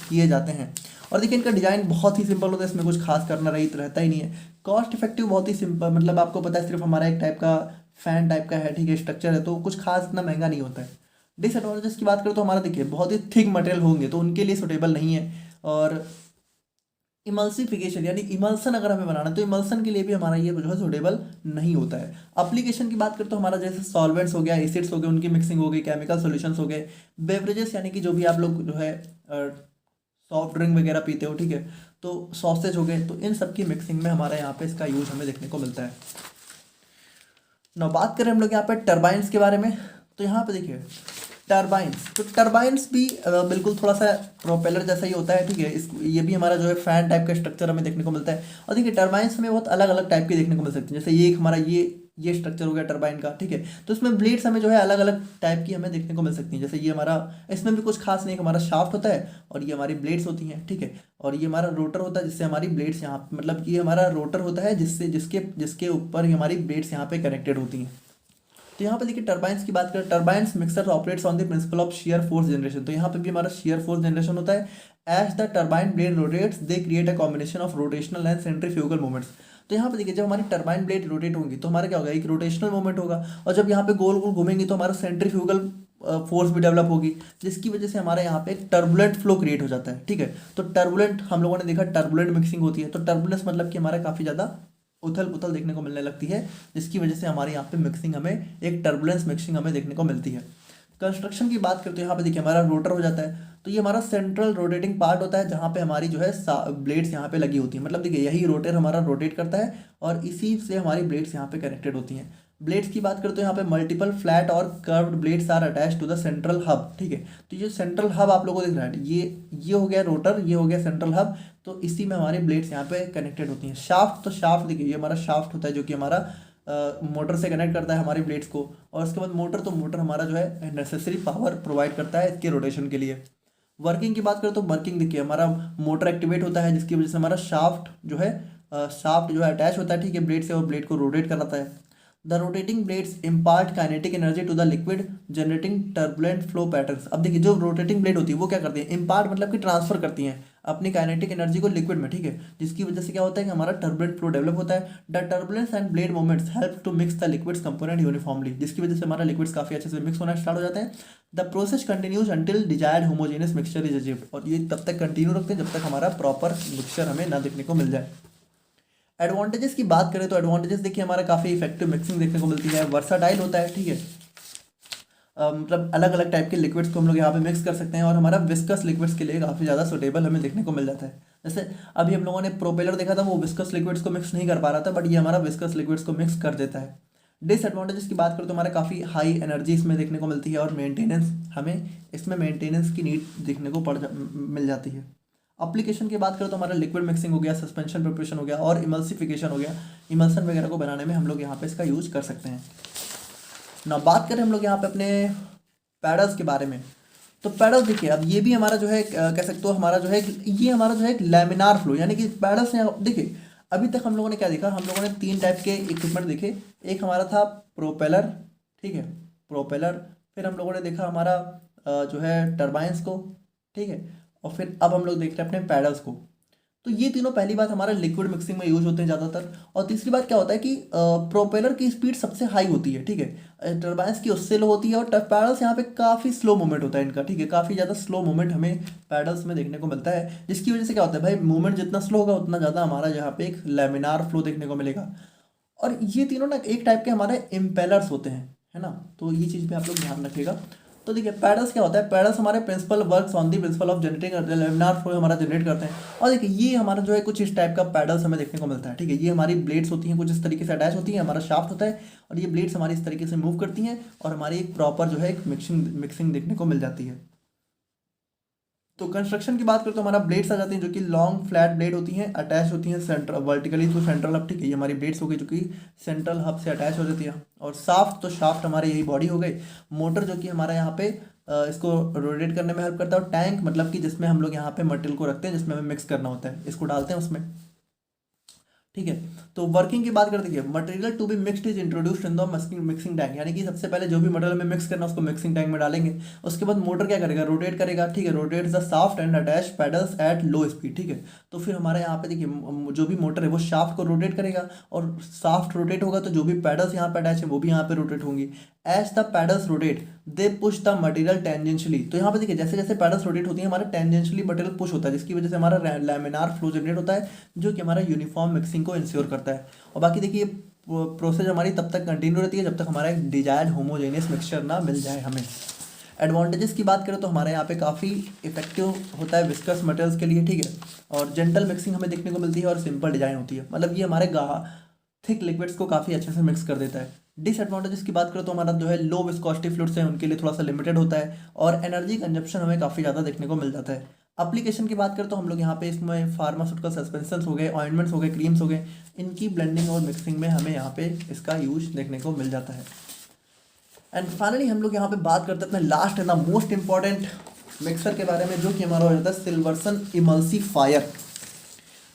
किए जाते हैं। और देखिए इनका डिज़ाइन बहुत ही सिंपल होता है, इसमें कुछ खास करना रहता ही नहीं है। कॉस्ट इफेक्टिव, बहुत ही सिंपल, मतलब आपको पता है सिर्फ हमारा एक टाइप का फैन टाइप का है, ठीक है, स्ट्रक्चर है, तो कुछ खास इतना महंगा नहीं होता है। डिसएडवांटेजेस की बात करें तो हमारा देखिए बहुत ही थिक मटेरियल होंगे तो उनके लिए सुटेबल नहीं है। और इमल्सिफिकेशन यानी इमल्सन अगर हमें बनाना है तो इमल्सन के लिए भी हमारा ये जो है सुटेबल नहीं होता है। एप्लीकेशन की बात करें तो हमारा जैसे सॉल्वेंट्स हो गया, एसिड्स हो गए, उनकी मिक्सिंग हो गई, केमिकल सॉल्यूशंस हो गए, बेवरेजेस यानी कि जो भी आप लोग जो है सॉफ्ट ड्रिंक वगैरह पीते हो, ठीक है, तो सॉसेज हो गए, तो इन सब की मिक्सिंग में हमारे यहाँ पे इसका यूज हमें देखने को मिलता है। ना बात करें हम लोग यहाँ पे टर्बाइंस के बारे में, तो यहाँ पे देखिए टर्बाइंस, तो टर्बाइंस भी बिल्कुल थोड़ा सा प्रोपेलर जैसा ही होता है, ठीक है। ये भी हमारा जो है फैन टाइप का स्ट्रक्चर हमें देखने को मिलता है। और देखिए टर्बाइंस हमें बहुत अलग अलग टाइप के देखने को मिल सकते हैं, जैसे ये हमारा ये स्ट्रक्चर हो गया टर्बाइन का, ठीक है, तो इसमें ब्लेड्स हमें जो है अलग अलग टाइप की हमें देखने को मिल सकती हैं। जैसे ये हमारा, इसमें भी कुछ खास नहीं, हमारा शाफ्ट होता है और ये हमारी ब्लेड्स होती हैं, ठीक है, और ये हमारा रोटर होता है जिससे हमारी ब्लेड्स यहाँ, मतलब ये हमारा रोटर होता है जिससे जिसके ऊपर हमारी ब्लेड्स यहाँ पे कनेक्टेड होती हैं। तो यहाँ पे देखिए टर्बाइंस की बात करें, turbines mixer operates on the principle of shear force generation. तो यहाँ पे भी हमारा शेयर फोर्स जनरेशन होता है। As the turbine blade rotates they create a combination of rotational and centrifugal movements. तो यहाँ पे देखिए जब हमारी टर्बाइन ब्लेड रोटेट होंगी तो हमारा क्या होगा, एक रोटेशनल मूवमेंट होगा, और जब यहाँ पे गोल गोल घूमेंगी तो हमारा सेंट्रीफ्यूगल फोर्स भी डेवलप होगी, जिसकी वजह से हमारे यहाँ पे एक टर्बुलेंट फ्लो क्रिएट हो जाता है। ठीक है, तो टर्बुलेंट हम लोगों ने देखा टर्बुलेंट मिक्सिंग होती है, तो टर्बुलेंस मतलब कि हमारा काफ़ी ज़्यादा उथल पुथल देखने को मिलने लगती है, जिसकी वजह से हमारे यहाँ पे मिक्सिंग हमें एक टर्बुलेंस मिक्सिंग हमें देखने को मिलती है। कंस्ट्रक्शन की बात करते हैं, यहाँ पे देखिए हमारा रोटर हो जाता है, तो ये हमारा सेंट्रल रोटेटिंग पार्ट होता है जहाँ पे हमारी जो है ब्लेड्स यहाँ पे लगी होती है, मतलब देखिए यही रोटर हमारा रोटेट करता है और इसी से हमारी ब्लेड्स यहाँ पे कनेक्टेड होती हैं। ब्लेड्स की बात करते हैं, यहाँ पे मल्टीपल फ्लैट और curved blades are attach to the central hub. ठीक है, तो ये सेंट्रल हब आप लोगों को दिख रहा है, ये हो गया रोटर, ये हो गया सेंट्रल हब, तो इसी में हमारी ब्लेड्स यहाँ पे कनेक्टेड होती हैं। शाफ्ट, तो शाफ्ट देखिए ये हमारा शाफ्ट होता है जो कि हमारा मोटर से कनेक्ट करता है हमारी ब्लेड्स को, और उसके बाद मोटर, तो मोटर हमारा जो है नेसेसरी पावर प्रोवाइड करता है इसके रोटेशन के लिए। वर्किंग की बात करें तो वर्किंग देखिए हमारा मोटर एक्टिवेट होता है, जिसकी वजह से हमारा शाफ्ट जो है अटैच होता है, ठीक है, ब्लेड से, और ब्लेड को रोटेट कराता है। The rotating blades impart kinetic energy to the liquid generating turbulent flow patterns. अब देखिए जो रोटेटिंग ब्लेड होती है वो क्या करती है, इम्पार्ट मतलब कि ट्रांसफर करती हैं अपनी काइनेटिक एनर्जी को लिक्विड में। ठीक है, जिसकी वजह से क्या होता है कि हमारा टर्बुलेंट फ्लो डेवलप होता है। The turbulence and blade movements help to mix the liquids component uniformly, जिसकी वजह से हमारा लिक्विड्स काफी अच्छे से मिक्स होना स्टार्ट हो जाते हैं। The process continues until desired homogeneous mixture is achieved, और ये तब तक कंटिन्यू रखते हैं जब तक हमारा प्रॉपर मिक्सचर हमें ना देखने को मिल जाए। एडवांटेजेस की बात करें तो एडवांटेजेस देखिए हमारा काफ़ी इफेक्टिव मिक्सिंग देखने को मिलती है, वर्साटाइल होता है। ठीक है, मतलब अलग अलग टाइप के लिक्विड्स को हम लोग यहाँ पे मिक्स कर सकते हैं, और हमारा विस्कस लिक्विड्स के लिए काफ़ी ज़्यादा सुटेबल हमें देखने को मिल जाता है। जैसे अभी हम लोगों ने प्रोपेलर देखा था, वो विस्कस लिक्विड्स को मिक्स नहीं कर पा रहा था, बट ये हमारा विस्कस लिक्विड्स को मिक्स कर देता है। डिसएडवांटेजेस की बात करें तो हमारा काफ़ी हाई एनर्जी इसमें देखने को मिलती है, और मेंटेनेंस, हमें इसमें मेंटेनेंस की नीड देखने को मिल जाती है। एप्लीकेशन की बात करें तो हमारा लिक्विड मिक्सिंग हो गया, सस्पेंशन प्रिपरेशन हो गया, और इमल्सिफिकेशन हो गया, इमल्सन वगैरह को बनाने में हम लोग यहाँ पे इसका यूज कर सकते हैं ना। बात करें हम लोग यहाँ पे अपने पैडल्स के बारे में, तो पैडल्स देखिए अब ये भी हमारा जो है कह सकते हो हमारा जो है ये हमारा जो है एक लैमिनार फ्लो, यानी कि पैडल्स ने देखिए अभी तक हम लोगों ने क्या देखा, हम लोगों ने 3 टाइप के इक्विपमेंट देखे। एक हमारा था प्रोपेलर, ठीक है, प्रोपेलर, फिर हम लोगों ने देखा हमारा जो है टर्बाइंस को, ठीक है, और फिर अब हम लोग देख रहे हैं अपने पैडल्स को। तो ये तीनों पहली बात हमारा लिक्विड मिक्सिंग में यूज होते हैं ज़्यादातर, और तीसरी बात क्या होता है कि प्रोपेलर की स्पीड सबसे हाई होती है, ठीक है, टर्बाइंस की उससे लो होती है, और पैडल्स यहाँ पे काफ़ी स्लो मूवमेंट होता है इनका, ठीक है, काफ़ी ज़्यादा स्लो मूवमेंट हमें पैडल्स में देखने को मिलता है, जिसकी वजह से क्या होता है भाई, मूवमेंट जितना स्लो होगा उतना ज़्यादा हमारा यहाँ पे एक लैमिनार फ्लो देखने को मिलेगा। और ये तीनों ना एक टाइप के हमारे इम्पेलर्स होते हैं, है ना, तो ये चीज़ पे आप लोग ध्यान रखिएगा। तो देखिए पैडल्स क्या होता है, पैडल्स हमारे principle works on the principle of generating laminar flow हमारा जनरेट करते हैं। और देखिए ये हमारा जो है कुछ इस टाइप का पैडल्स हमें देखने को मिलता है, ठीक है, ये हमारी ब्लेड्स होती हैं, कुछ इस तरीके से अटैच होती हैं, हमारा शाफ्ट होता है, और ये ब्लेड्स हमारी इस तरीके से मूव करती हैं, और हमारी एक प्रॉपर जो है एक मिक्सिंग देखने को मिल जाती है। तो कंस्ट्रक्शन की बात करें तो हमारा ब्लेड्स आ जाती हैं जो कि लॉन्ग फ्लैट ब्लेड होती हैं, अटैच होती हैं central vertically to central hub, ठीक है, ये हमारी ब्लेड्स हो गई जो कि सेंट्रल हब से अटैच हो जाती है। और साफ्ट, तो शाफ्ट हमारी यही बॉडी हो गई। मोटर जो कि हमारा यहाँ पे इसको रोटेट करने में हेल्प करता है। और टैंक मतलब कि जिसमें हम लोग यहाँ पे मटेरियल को रखते हैं, जिसमें हमें मिक्स करना होता है, इसको डालते हैं उसमें, ठीक है। तो वर्किंग की बात करते हैं, material to be mixed is introduced in the mixing tank, यानी कि सबसे पहले जो भी मटेरियल हमें मिक्स करना है उसको मिक्सिंग टैंक में डालेंगे। उसके बाद मोटर क्या करेगा, रोटेट करेगा, ठीक है, rotates the shaft and attach paddles at low speed, ठीक है। तो फिर हमारे यहाँ पे देखिए जो भी मोटर है वो शाफ्ट को रोटेट करेगा, और शाफ्ट रोटेट होगा तो जो भी पैडल्स यहाँ पे अटैच है वो भी यहाँ पे रोटेट होंगी। As the paddles rotate they push the material tangentially, तो यहाँ पे देखिए जैसे जैसे पैडल्स रोटेट होती है हमारा टेंजेंशियली मटेरियल पुश होता है, जिसकी वजह से हमारा लैमिनार फ्लो जनरेट होता है, जो कि हमारा यूनिफॉर्म मिक्सिंग को इंश्योर करता है। और बाकी देखिए प्रोसेस हमारी तब तक कंटिन्यू रहती है जब तक हमारा एक डिजायर्ड होमोजेनियस मिक्सचर ना मिल जाए हमें। एडवांटेजेस की बात करें तो हमारे यहाँ पे काफ़ी इफेक्टिव होता है विस्कस मटेरियल्स के लिए, ठीक है, और जेंटल मिक्सिंग हमें देखने को मिलती है, और सिंपल डिजाइन होती है, मतलब ये हमारे थिक लिक्विड्स को काफ़ी अच्छे से मिक्स कर देता है। डिसएडवांटेजेस की बात करें तो हमारा जो है लो विस्कोसिटी फ्लूइड्स हैं उनके लिए थोड़ा सा लिमिटेड होता है, और एनर्जी कंजप्शन हमें काफ़ी ज़्यादा देखने को मिल जाता है। एप्लीकेशन की बात करें तो हम लोग यहाँ पे इसमें फार्मास्यूटिकल सस्पेंशंस हो गए, ऑइंटमेंट्स हो गए, क्रीम्स हो गए, इनकी ब्लेंडिंग और मिक्सिंग में हमें यहाँ पे इसका यूज देखने को मिल जाता है। एंड फाइनली हम लोग यहाँ पे बात करते हैं अपने last and the most important mixer के बारे में, जो कि हमारा हो जाता है सिल्वर्सन इमल्सिफायर।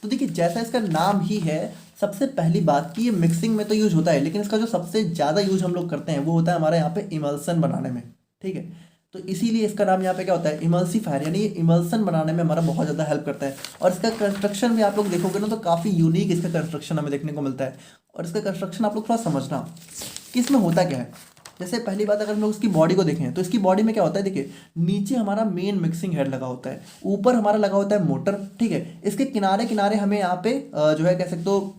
तो देखिए जैसा इसका नाम ही है, सबसे पहली बात कि ये मिक्सिंग में तो यूज होता है, लेकिन इसका जो सबसे ज़्यादा यूज हम लोग करते हैं वो होता है हमारे यहाँ पे इमल्सन बनाने में, ठीक है। तो इसीलिए इसका नाम यहाँ पे क्या होता है, इमल्सिफायर, यानी ये इमल्सन बनाने में हमारा बहुत ज़्यादा हेल्प करता है। और इसका कंस्ट्रक्शन भी आप लोग देखोगे ना तो काफ़ी यूनिक इसका कंस्ट्रक्शन हमें देखने को मिलता है। और इसका कंस्ट्रक्शन आप लोग थोड़ा समझना कि इसमें होता क्या है। जैसे पहली बात अगर हम लोग उसकी बॉडी को देखें तो इसकी बॉडी में क्या होता है, देखिए नीचे हमारा मेन मिक्सिंग हेड लगा होता है, ऊपर हमारा लगा होता है मोटर, ठीक है। इसके किनारे किनारे हमें यहाँ पे जो है कह सकते हो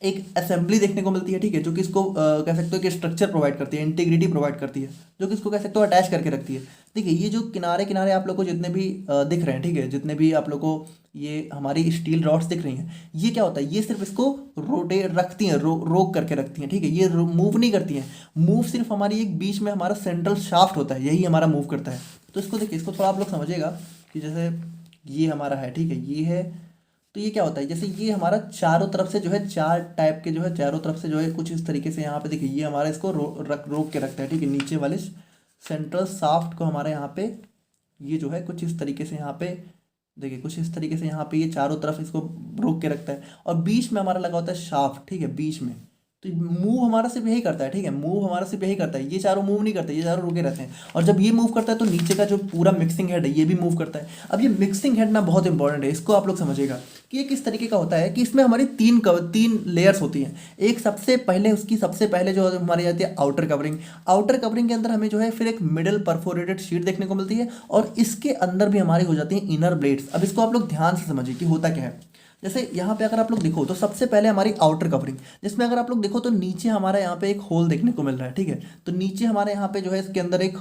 एक असेंबली देखने को मिलती है, ठीक है, जो कि इसको कह सकते हो कि स्ट्रक्चर प्रोवाइड करती है, इंटीग्रिटी प्रोवाइड करती है, जो कि इसको कह सकते हो अटैच करके रखती है। देखिए ये जो किनारे किनारे आप लोग को जितने भी दिख रहे हैं, ठीक है, जितने भी आप लोग को ये हमारी स्टील रॉड्स दिख रही हैं, ये क्या होता है, ये सिर्फ इसको रोटेट रखती हैं, रोक करके रखती हैं, ठीक है, ये मूव नहीं करती हैं। मूव सिर्फ हमारी एक बीच में हमारा सेंट्रल शाफ्ट होता है, यही हमारा मूव करता है। तो इसको देखिए, इसको थोड़ा आप लोग समझिएगा कि जैसे ये हमारा है, ठीक है, ये है, तो ये क्या होता है, जैसे ये हमारा चारों तरफ से जो है चार टाइप के जो है चारों तरफ से जो है कुछ इस तरीके से यहाँ पे देखिए ये हमारा इसको रोक के रखता है, ठीक है, नीचे वाले सेंट्रल शाफ्ट को हमारे यहाँ पे ये जो है कुछ इस तरीके से यहाँ पे देखिए कुछ इस तरीके से यहाँ पे ये चारों तरफ इसको रोक के रखता है, और बीच में हमारा लगा होता है शाफ्ट, ठीक है, बीच में। तो मूव हमारा सिर्फ यही करता है, ठीक है, मूव हमारा सिर्फ यही करता है, ये चारों मूव नहीं करते, ये चारों रुके रहते हैं। और जब ये मूव करता है तो नीचे का जो पूरा मिक्सिंग हेड है ये भी मूव करता है। अब ये मिक्सिंग हेड ना बहुत इंपॉर्टेंट है, इसको आप लोग समझिएगा कि ये किस तरीके का होता है कि इसमें हमारी तीन लेयर्स होती हैं। एक सबसे पहले जो हमारी आती है आउटर कवरिंग। आउटर कवरिंग के अंदर हमें जो है फिर एक मिडल परफोरेटेड शीट देखने को मिलती है, और इसके अंदर भी हमारी हो जाती है इनर ब्लेड्स। अब इसको आप लोग ध्यान से समझिए कि होता क्या है। जैसे यहाँ पे अगर आप लोग देखो तो सबसे पहले हमारी आउटर कवरिंग, जिसमें अगर आप लोग देखो तो नीचे हमारा यहाँ पे एक होल देखने को मिल रहा है, ठीक है। तो नीचे हमारे यहाँ पे जो है इसके अंदर एक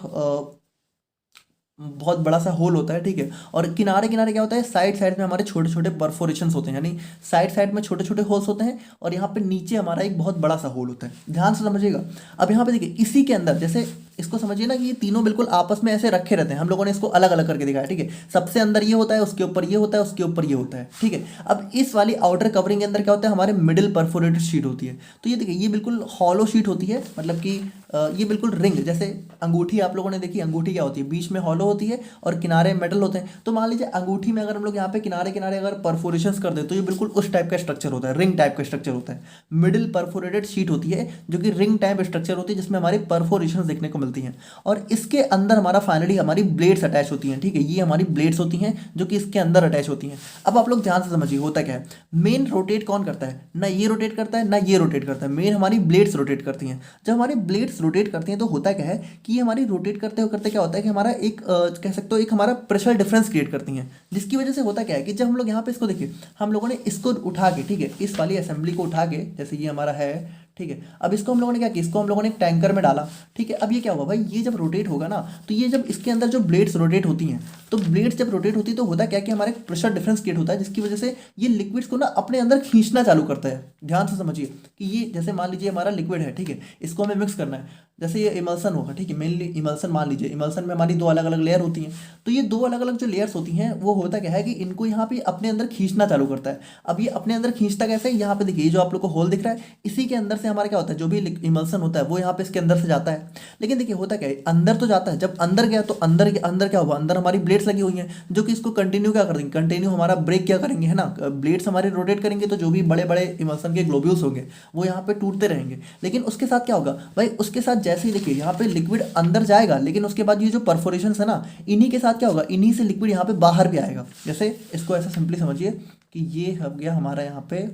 बहुत बड़ा सा होल होता है, ठीक है। और किनारे किनारे क्या होता है, साइड साइड में हमारे छोटे छोटे परफोरेशंस होते हैं, यानी साइड साइड में छोटे छोटे होल्स होते हैं, और यहाँ पे नीचे हमारा एक बहुत बड़ा सा होल होता है। ध्यान से समझिएगा। अब यहाँ पे देखिए इसी के अंदर जैसे इसको समझिए ना कि ये तीनों बिल्कुल आपस में ऐसे रखे रहते हैं, हम लोगों ने इसको अलग अलग करके दिखाया, ठीक है। सबसे अंदर ये होता है, उसके ऊपर ये होता है, उसके ऊपर ये होता है, ठीक है। अब इस वाली आउटर कवरिंग के अंदर क्या होता है, हमारे मिडिल परफोरेटेड शीट होती है। तो ये देखिए ये बिल्कुल हॉलो शीट होती है, मतलब कि ये बिल्कुल रिंग जैसे अंगूठी आप लोगों ने देखी, अंगूठी क्या होती है, बीच में हॉलो होती है और किनारे मेटल होते हैं। तो मान लीजिए अंगूठी में अगर हम लोग यहाँ पे किनारे किनारे अगर परफोरेशंस कर दें तो ये बिल्कुल उस टाइप का स्ट्रक्चर होता है, रिंग टाइप का स्ट्रक्चर होता है। मिडिल परफोरेटेड शीट होती है जो कि रिंग टाइप स्ट्रक्चर होती है, जिसमें हमारी परफोरेशंस देखने को मिलती हैं, और इसके अंदर हमारा फाइनली हमारी ब्लेड्स अटैच होती हैं, ठीक है। ये हमारी ब्लेड्स होती हैं जो कि इसके अंदर अटैच होती हैं। अब आप लोग ध्यान से समझिए होता क्या है, मेन रोटेट कौन करता है, ना ये रोटेट करता है ना ये रोटेट करता है, मेन हमारी ब्लेड्स रोटेट करती हैं। जब हमारी ब्लेड्स रोटेट करती हैं तो होता क्या है कि ये हमारी रोटेट करते करते क्या होता है कि हमारा एक कह सकते हो एक हमारा प्रेशर डिफरेंस क्रिएट करती हैं, जिसकी वजह से होता क्या है कि जब हम लोग यहाँ पे इसको देखिए, हम लोगों ने इसको उठा के, ठीक है, इस वाली असेंबली को उठा के, जैसे ये हमारा है, ठीक है। अब इसको हम लोगों ने क्या किया, इसको हम लोगों ने एक टैंकर में डाला, ठीक है। अब ये क्या होगा भाई, ये जब रोटेट होगा ना, तो ये जब इसके अंदर जो ब्लेड्स रोटेट होती हैं, तो ब्लेड्स जब रोटेट होती है तो होता क्या कि हमारे प्रेशर डिफरेंस क्रिएट होता है, जिसकी वजह से ये लिक्विड्स को ना अपने अंदर खींचना चालू करता है। ध्यान से समझिए कि ये जैसे मान लीजिए हमारा लिक्विड है, ठीक है, इसको हमें मिक्स करना है, जैसे ये इमल्सन होगा, ठीक है, मेनली इमल्सन मान लीजिए, इमल्सन में हमारी दो अलग अलग लेयर होती हैं। तो ये दो अलग अलग जो लेयर्स होती हैं वो होता क्या है कि इनको यहाँ पे अपने अंदर खींचना चालू करता है। अब ये अपने अंदर खींचता कैसे, यहाँ पे देखिए जो आप लोग को होल दिख रहा है, इसी के अंदर से हमारा क्या होता है, जो भी इमल्सन होता है वो यहाँ पे इसके अंदर से जाता है। लेकिन देखिए होता क्या है, अंदर तो जाता है, जब अंदर गया तो अंदर के अंदर क्या हुआ, अंदर हमारी ब्लेड्स लगी हुई हैं जो कि इसको कंटिन्यू क्या कर देंगे, कंटिन्यू हमारा ब्रेक क्या करेंगे, है ना, ब्लेड्स हमारे रोटेट करेंगे, तो जो भी बड़े बड़े इमल्सन के ग्लोब्यूल्स होंगे वो यहाँ पे टूटते रहेंगे। लेकिन उसके साथ क्या होगा भाई, उसके साथ जैसे ही देखिए यहाँ पे लिक्विड अंदर जाएगा, लेकिन उसके बाद ये जो परफोरेशन है ना, इन्हीं के साथ क्या होगा, इन्हीं से लिक्विड यहाँ पे बाहर भी आएगा। जैसे इसको ऐसा सिंपली समझिए कि ये हो गया हमारा यहाँ पे,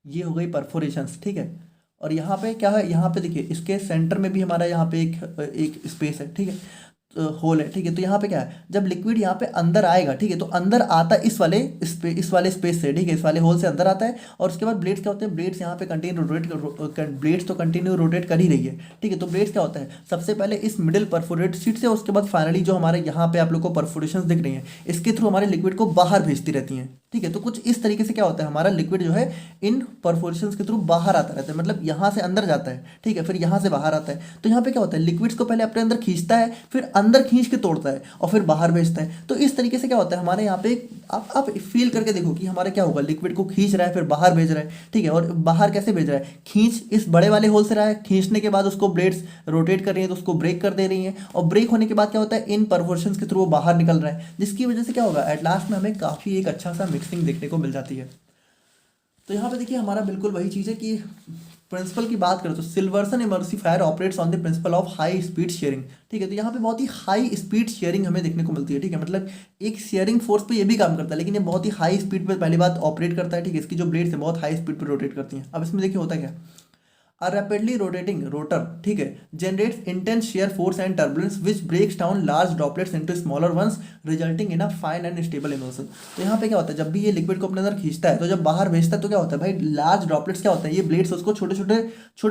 ये हो गई परफोरेशंस, ठीक है। और यहाँ पे क्या है, यहाँ पे देखिए इसके सेंटर में भी हमारा यहाँ पे एक स्पेस है, ठीक है, होल है, ठीक है। तो यहाँ पे क्या है, जब लिक्विड यहाँ पे अंदर आएगा, ठीक है, तो अंदर आता है इस वाले स्पेस से, ठीक है, इस वाले होल से अंदर आता है। और उसके बाद ब्लेड्स क्या होते हैं, ब्लेड्स यहाँ पे कंटिन्यू ब्लेड्स तो कंटिन्यू रोटेट कर ही रही है, ठीक है। तो ब्लेड्स क्या होता है, सबसे पहले इस मिडिल परफोरेट शीट से, उसके बाद फाइनली जो हमारे यहाँ पे आप लोग को परफोरेशन दिख रही हैं, इसके थ्रू हमारे लिक्विड को बाहर भेजती रहती हैं, ठीक है। तो कुछ इस तरीके से क्या होता है, हमारा लिक्विड जो है इन परफोरेशंस के थ्रू बाहर आता रहता है, मतलब यहाँ से अंदर जाता है, ठीक है, फिर यहाँ से बाहर आता है। तो यहाँ पे क्या होता है, लिक्विड्स को पहले अपने अंदर खींचता है, फिर अंदर खींच के तोड़ता है और फिर बाहर भेजता है। तो इस तरीके से क्या होता है हमारे यहाँ पे, आप फील करके देखो कि हमारे क्या होगा, लिक्विड को खींच रहा है फिर बाहर भेज रहा है, ठीक है। और बाहर कैसे भेज रहा है, खींच इस बड़े वाले होल से रहा है, खींचने के बाद उसको ब्लेड्स रोटेट कर रही है तो उसको ब्रेक कर दे रही है, और ब्रेक होने के बाद क्या होता है, इन परफोरेशंस के थ्रू वो बाहर निकल रहा है, जिसकी वजह से क्या होगा, एट लास्ट में हमें काफ़ी एक अच्छा सा मिक्सिंग देखने को मिल जाती है। तो यहाँ पे देखिए हमारा बिल्कुल वही चीज़ है कि प्रिंसिपल की बात करें तो Silverson emulsifier operates on the principle of high speed shearing, ठीक है। तो यहाँ पे बहुत ही हाई स्पीड शेयरिंग हमें देखने को मिलती है, ठीक है, मतलब एक शेयरिंग फोर्स पे ये भी काम करता है, लेकिन ये बहुत ही हाई स्पीड पे पहली बात ऑपरेट करता है, ठीक है। इसकी जो ब्लेड्स है बहुत हाई स्पीड पे रोटेट करती हैं। अब इसमें देखिए होता क्या, A rapidly rotating rotor, ठीक है, generates intense shear force and turbulence which breaks down large droplets into smaller ones resulting in a fine and stable emulsion। तो यहाँ पे क्या होता है, जब भी ये लिक्विड को अपने अंदर खींचता है तो जब बाहर भेजता है तो क्या होता है भाई, लार्ज ड्रॉपलेट्स क्या होता है, ये ब्लेड्स उसको छोटे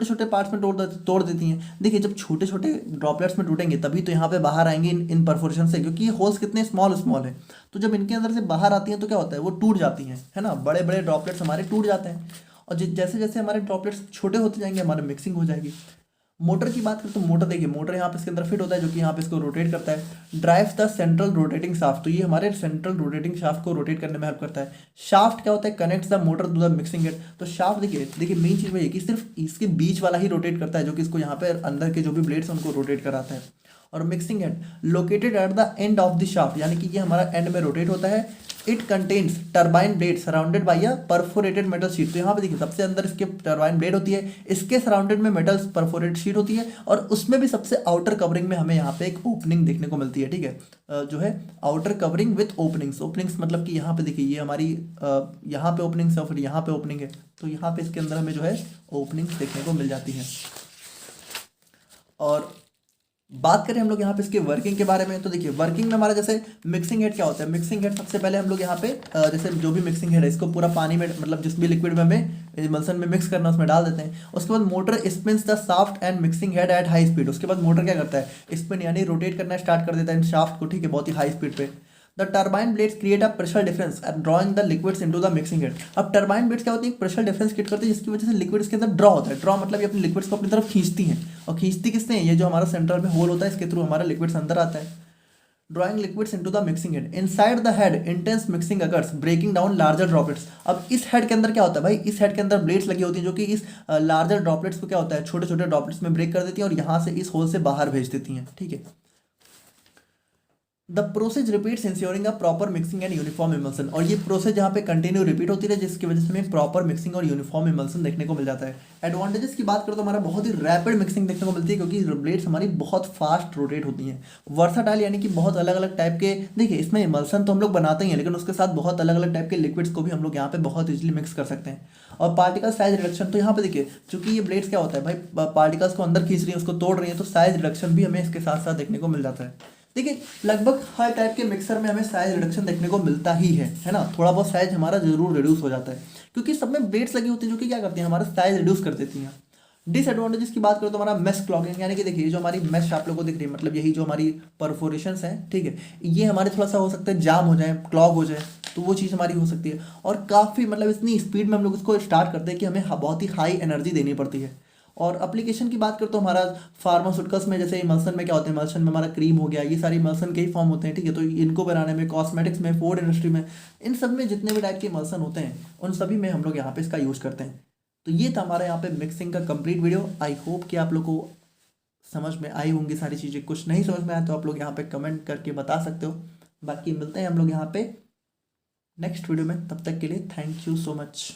छोटे पार्ट्स में तोड़ देती हैं। देखिए जब छोटे छोटे ड्रॉपलेट्स में टूटेंगे तभी तो यहाँ पे बाहर आएंगे इन परफोरेशन से, क्योंकि ये होल्स कितने स्मॉल स्मॉल है। तो जब इनके अंदर से बाहर आती हैं तो क्या होता है, वो टूट जाती हैं, है ना, बड़े बड़े ड्रॉपलेट्स हमारे टूट जाते हैं। और जैसे जैसे हमारे ड्रॉपलेट्स छोटे होते जाएंगे हमारे मिक्सिंग हो जाएगी। मोटर की बात करें तो मोटर, देखिए मोटर यहाँ पे इसके अंदर फिट होता है जो कि यहाँ पे इसको रोटेट करता है। Drives the central rotating shaft, तो ये हमारे सेंट्रल रोटेटिंग शाफ्ट को रोटेट करने में हेल्प करता है। शाफ्ट क्या होता है, connects the motor to the mixing head. तो शाफ्ट देखिए मेन चीज़ वही है कि सिर्फ इसके बीच वाला ही रोटेट करता है, जो कि इसको यहाँ पे अंदर के जो भी ब्लेड्स हैं उनको रोटेट कराता है। और mixing head located at the end of the shaft, यानी कि ये हमारा एंड में रोटेट होता है। It contains turbine blade surrounded by a perforated metal sheet. तो यहाँ पे देखिए सबसे अंदर इसके टर्बाइन ब्लेड होती है, इसके सराउंडेड में मेटल परफोरेटेड शीट होती है, और उसमें भी सबसे आउटर कवरिंग में हमें यहाँ पे एक ओपनिंग देखने को मिलती है, ठीक है, जो है आउटर कवरिंग विथ ओपनिंग्स मतलब कि यहाँ पे देखिए ये हमारी यहाँ पे ओपनिंग्स है और फिर यहाँ पे ओपनिंग है, तो यहाँ पे इसके अंदर हमें जो है ओपनिंग्स देखने को मिल जाती हैं। और बात करें हम लोग यहाँ पे इसके वर्किंग के बारे में, तो देखिए वर्किंग में हमारा जैसे मिक्सिंग हेड क्या होता है, मिक्सिंग हेड सबसे पहले हम लोग यहाँ पे जैसे जो भी मिक्सिंग हेड है इसको पूरा पानी में, मतलब जिस भी लिक्विड में हमें इमल्सन में मिक्स करना उसमें डाल देते हैं। उसके बाद motor spins the shaft and mixing head at high speed. उसके बाद मोटर क्या करता है, स्पिन यानी रोटेट करना स्टार्ट कर देता है इन शाफ्ट को, ठीक है, बहुत ही हाई स्पीड पे। The turbine blades create a pressure difference and drawing the liquids into the mixing head. अब टर्बाइन ब्लेड्स क्या होती है, प्रेशर डिफरेंस क्रिएट करती है जिसकी वजह से लिक्विड्स के अंदर ड्रॉ होता है। ड्रॉ मतलब ये अपने लिक्विड्स को अपनी तरफ खींचती हैं, और खींचती किसने, ये जो हमारा सेंट्रल में होल होता है इसके थ्रू हमारा लिक्विड्स अंदर आता है। Drawing liquids into the mixing head. Inside the head intense mixing occurs breaking down larger droplets. अब इस हेड के अंदर क्या होता है भाई, इस हेड के अंदर ब्लेड्स लगी होती हैं जो कि इस लार्जर ड्रॉपलेट्स को क्या होता है, छोटे छोटे ड्रॉपलेट्स में ब्रेक कर देती हैं और यहाँ से इस होल से बाहर भेज देती हैं, ठीक है। The process repeats ensuring a proper mixing and uniform emulsion. और ये प्रोसेस यहाँ पे कंटिन्यू रिपीट होती है जिसकी वजह से हमें प्रॉपर मिक्सिंग और यूनिफॉर्म इमल्सन देखने को मिल जाता है। एडवांटेजेस की बात करें तो हमारा बहुत ही रैपिड मिक्सिंग देखने को मिलती है क्योंकि ब्लेड्स हमारी बहुत फास्ट रोटेट होती हैं। वर्साटाइल यानी कि बहुत अलग अलग टाइप के, देखिए इसमें इमल्सन तो हम लोग बनाते ही हैं लेकिन उसके साथ बहुत अलग अलग टाइप के लिक्विड्स को भी हम लोग यहाँ पे बहुत ईजिली मिक्स कर सकते हैं। और पार्टिकल साइज रिडक्शन, तो यहाँ पे देखिए चूंकि ये ब्लेड्स क्या होता है भाई, पार्टिकल्स को अंदर खींच रही है, उसको तोड़ रही है, तो साइज रिडक्शन भी हमें इसके साथ साथ देखने को मिल जाता है। देखिए लगभग हर टाइप के मिक्सर में हमें साइज रिडक्शन देखने को मिलता ही है ना, थोड़ा बहुत साइज हमारा जरूर रिड्यूस हो जाता है क्योंकि सब में ब्लेड्स लगी होती है जो कि क्या करती हैं, हमारा साइज रिड्यूस कर देती हैं। डिसएडवांटेजेस की बात करें तो हमारा मेश क्लॉगिंग, यानी कि देखिए जो हमारी मेश आप लोगों को दिख रही है, मतलब यही जो हमारी परफोरेशंस हैं, ठीक है, ये हमारे थोड़ा सा हो सकता है जाम हो जाए, क्लॉग हो जाए, तो वो चीज़ हमारी हो सकती है। और काफ़ी मतलब इतनी स्पीड में हम लोग इसको स्टार्ट करते हैं कि हमें बहुत ही हाई एनर्जी देनी पड़ती है। और एप्लीकेशन की बात करें तो हमारा फार्मास्यूटिकल्स में जैसे इमल्सन में क्या होता है, इमल्सन में हमारा क्रीम हो गया, ये सारे इमल्सन के ही फॉर्म होते हैं, ठीक है, तो इनको बनाने में, कॉस्मेटिक्स में, फूड इंडस्ट्री में, इन सब में जितने भी टाइप के इमल्सन होते हैं उन सभी में हम लोग यहाँ पे इसका यूज़ करते हैं। तो ये था हमारा यहाँ पे मिक्सिंग का कंप्लीट वीडियो। आई होप कि आप लोग को समझ में आई होंगी सारी चीज़ें। कुछ नहीं समझ में आया तो आप लोग यहाँ पे कमेंट करके बता सकते हो। बाकी मिलते हैं हम लोग यहाँ पे नेक्स्ट वीडियो में, तब तक के लिए थैंक यू सो मच।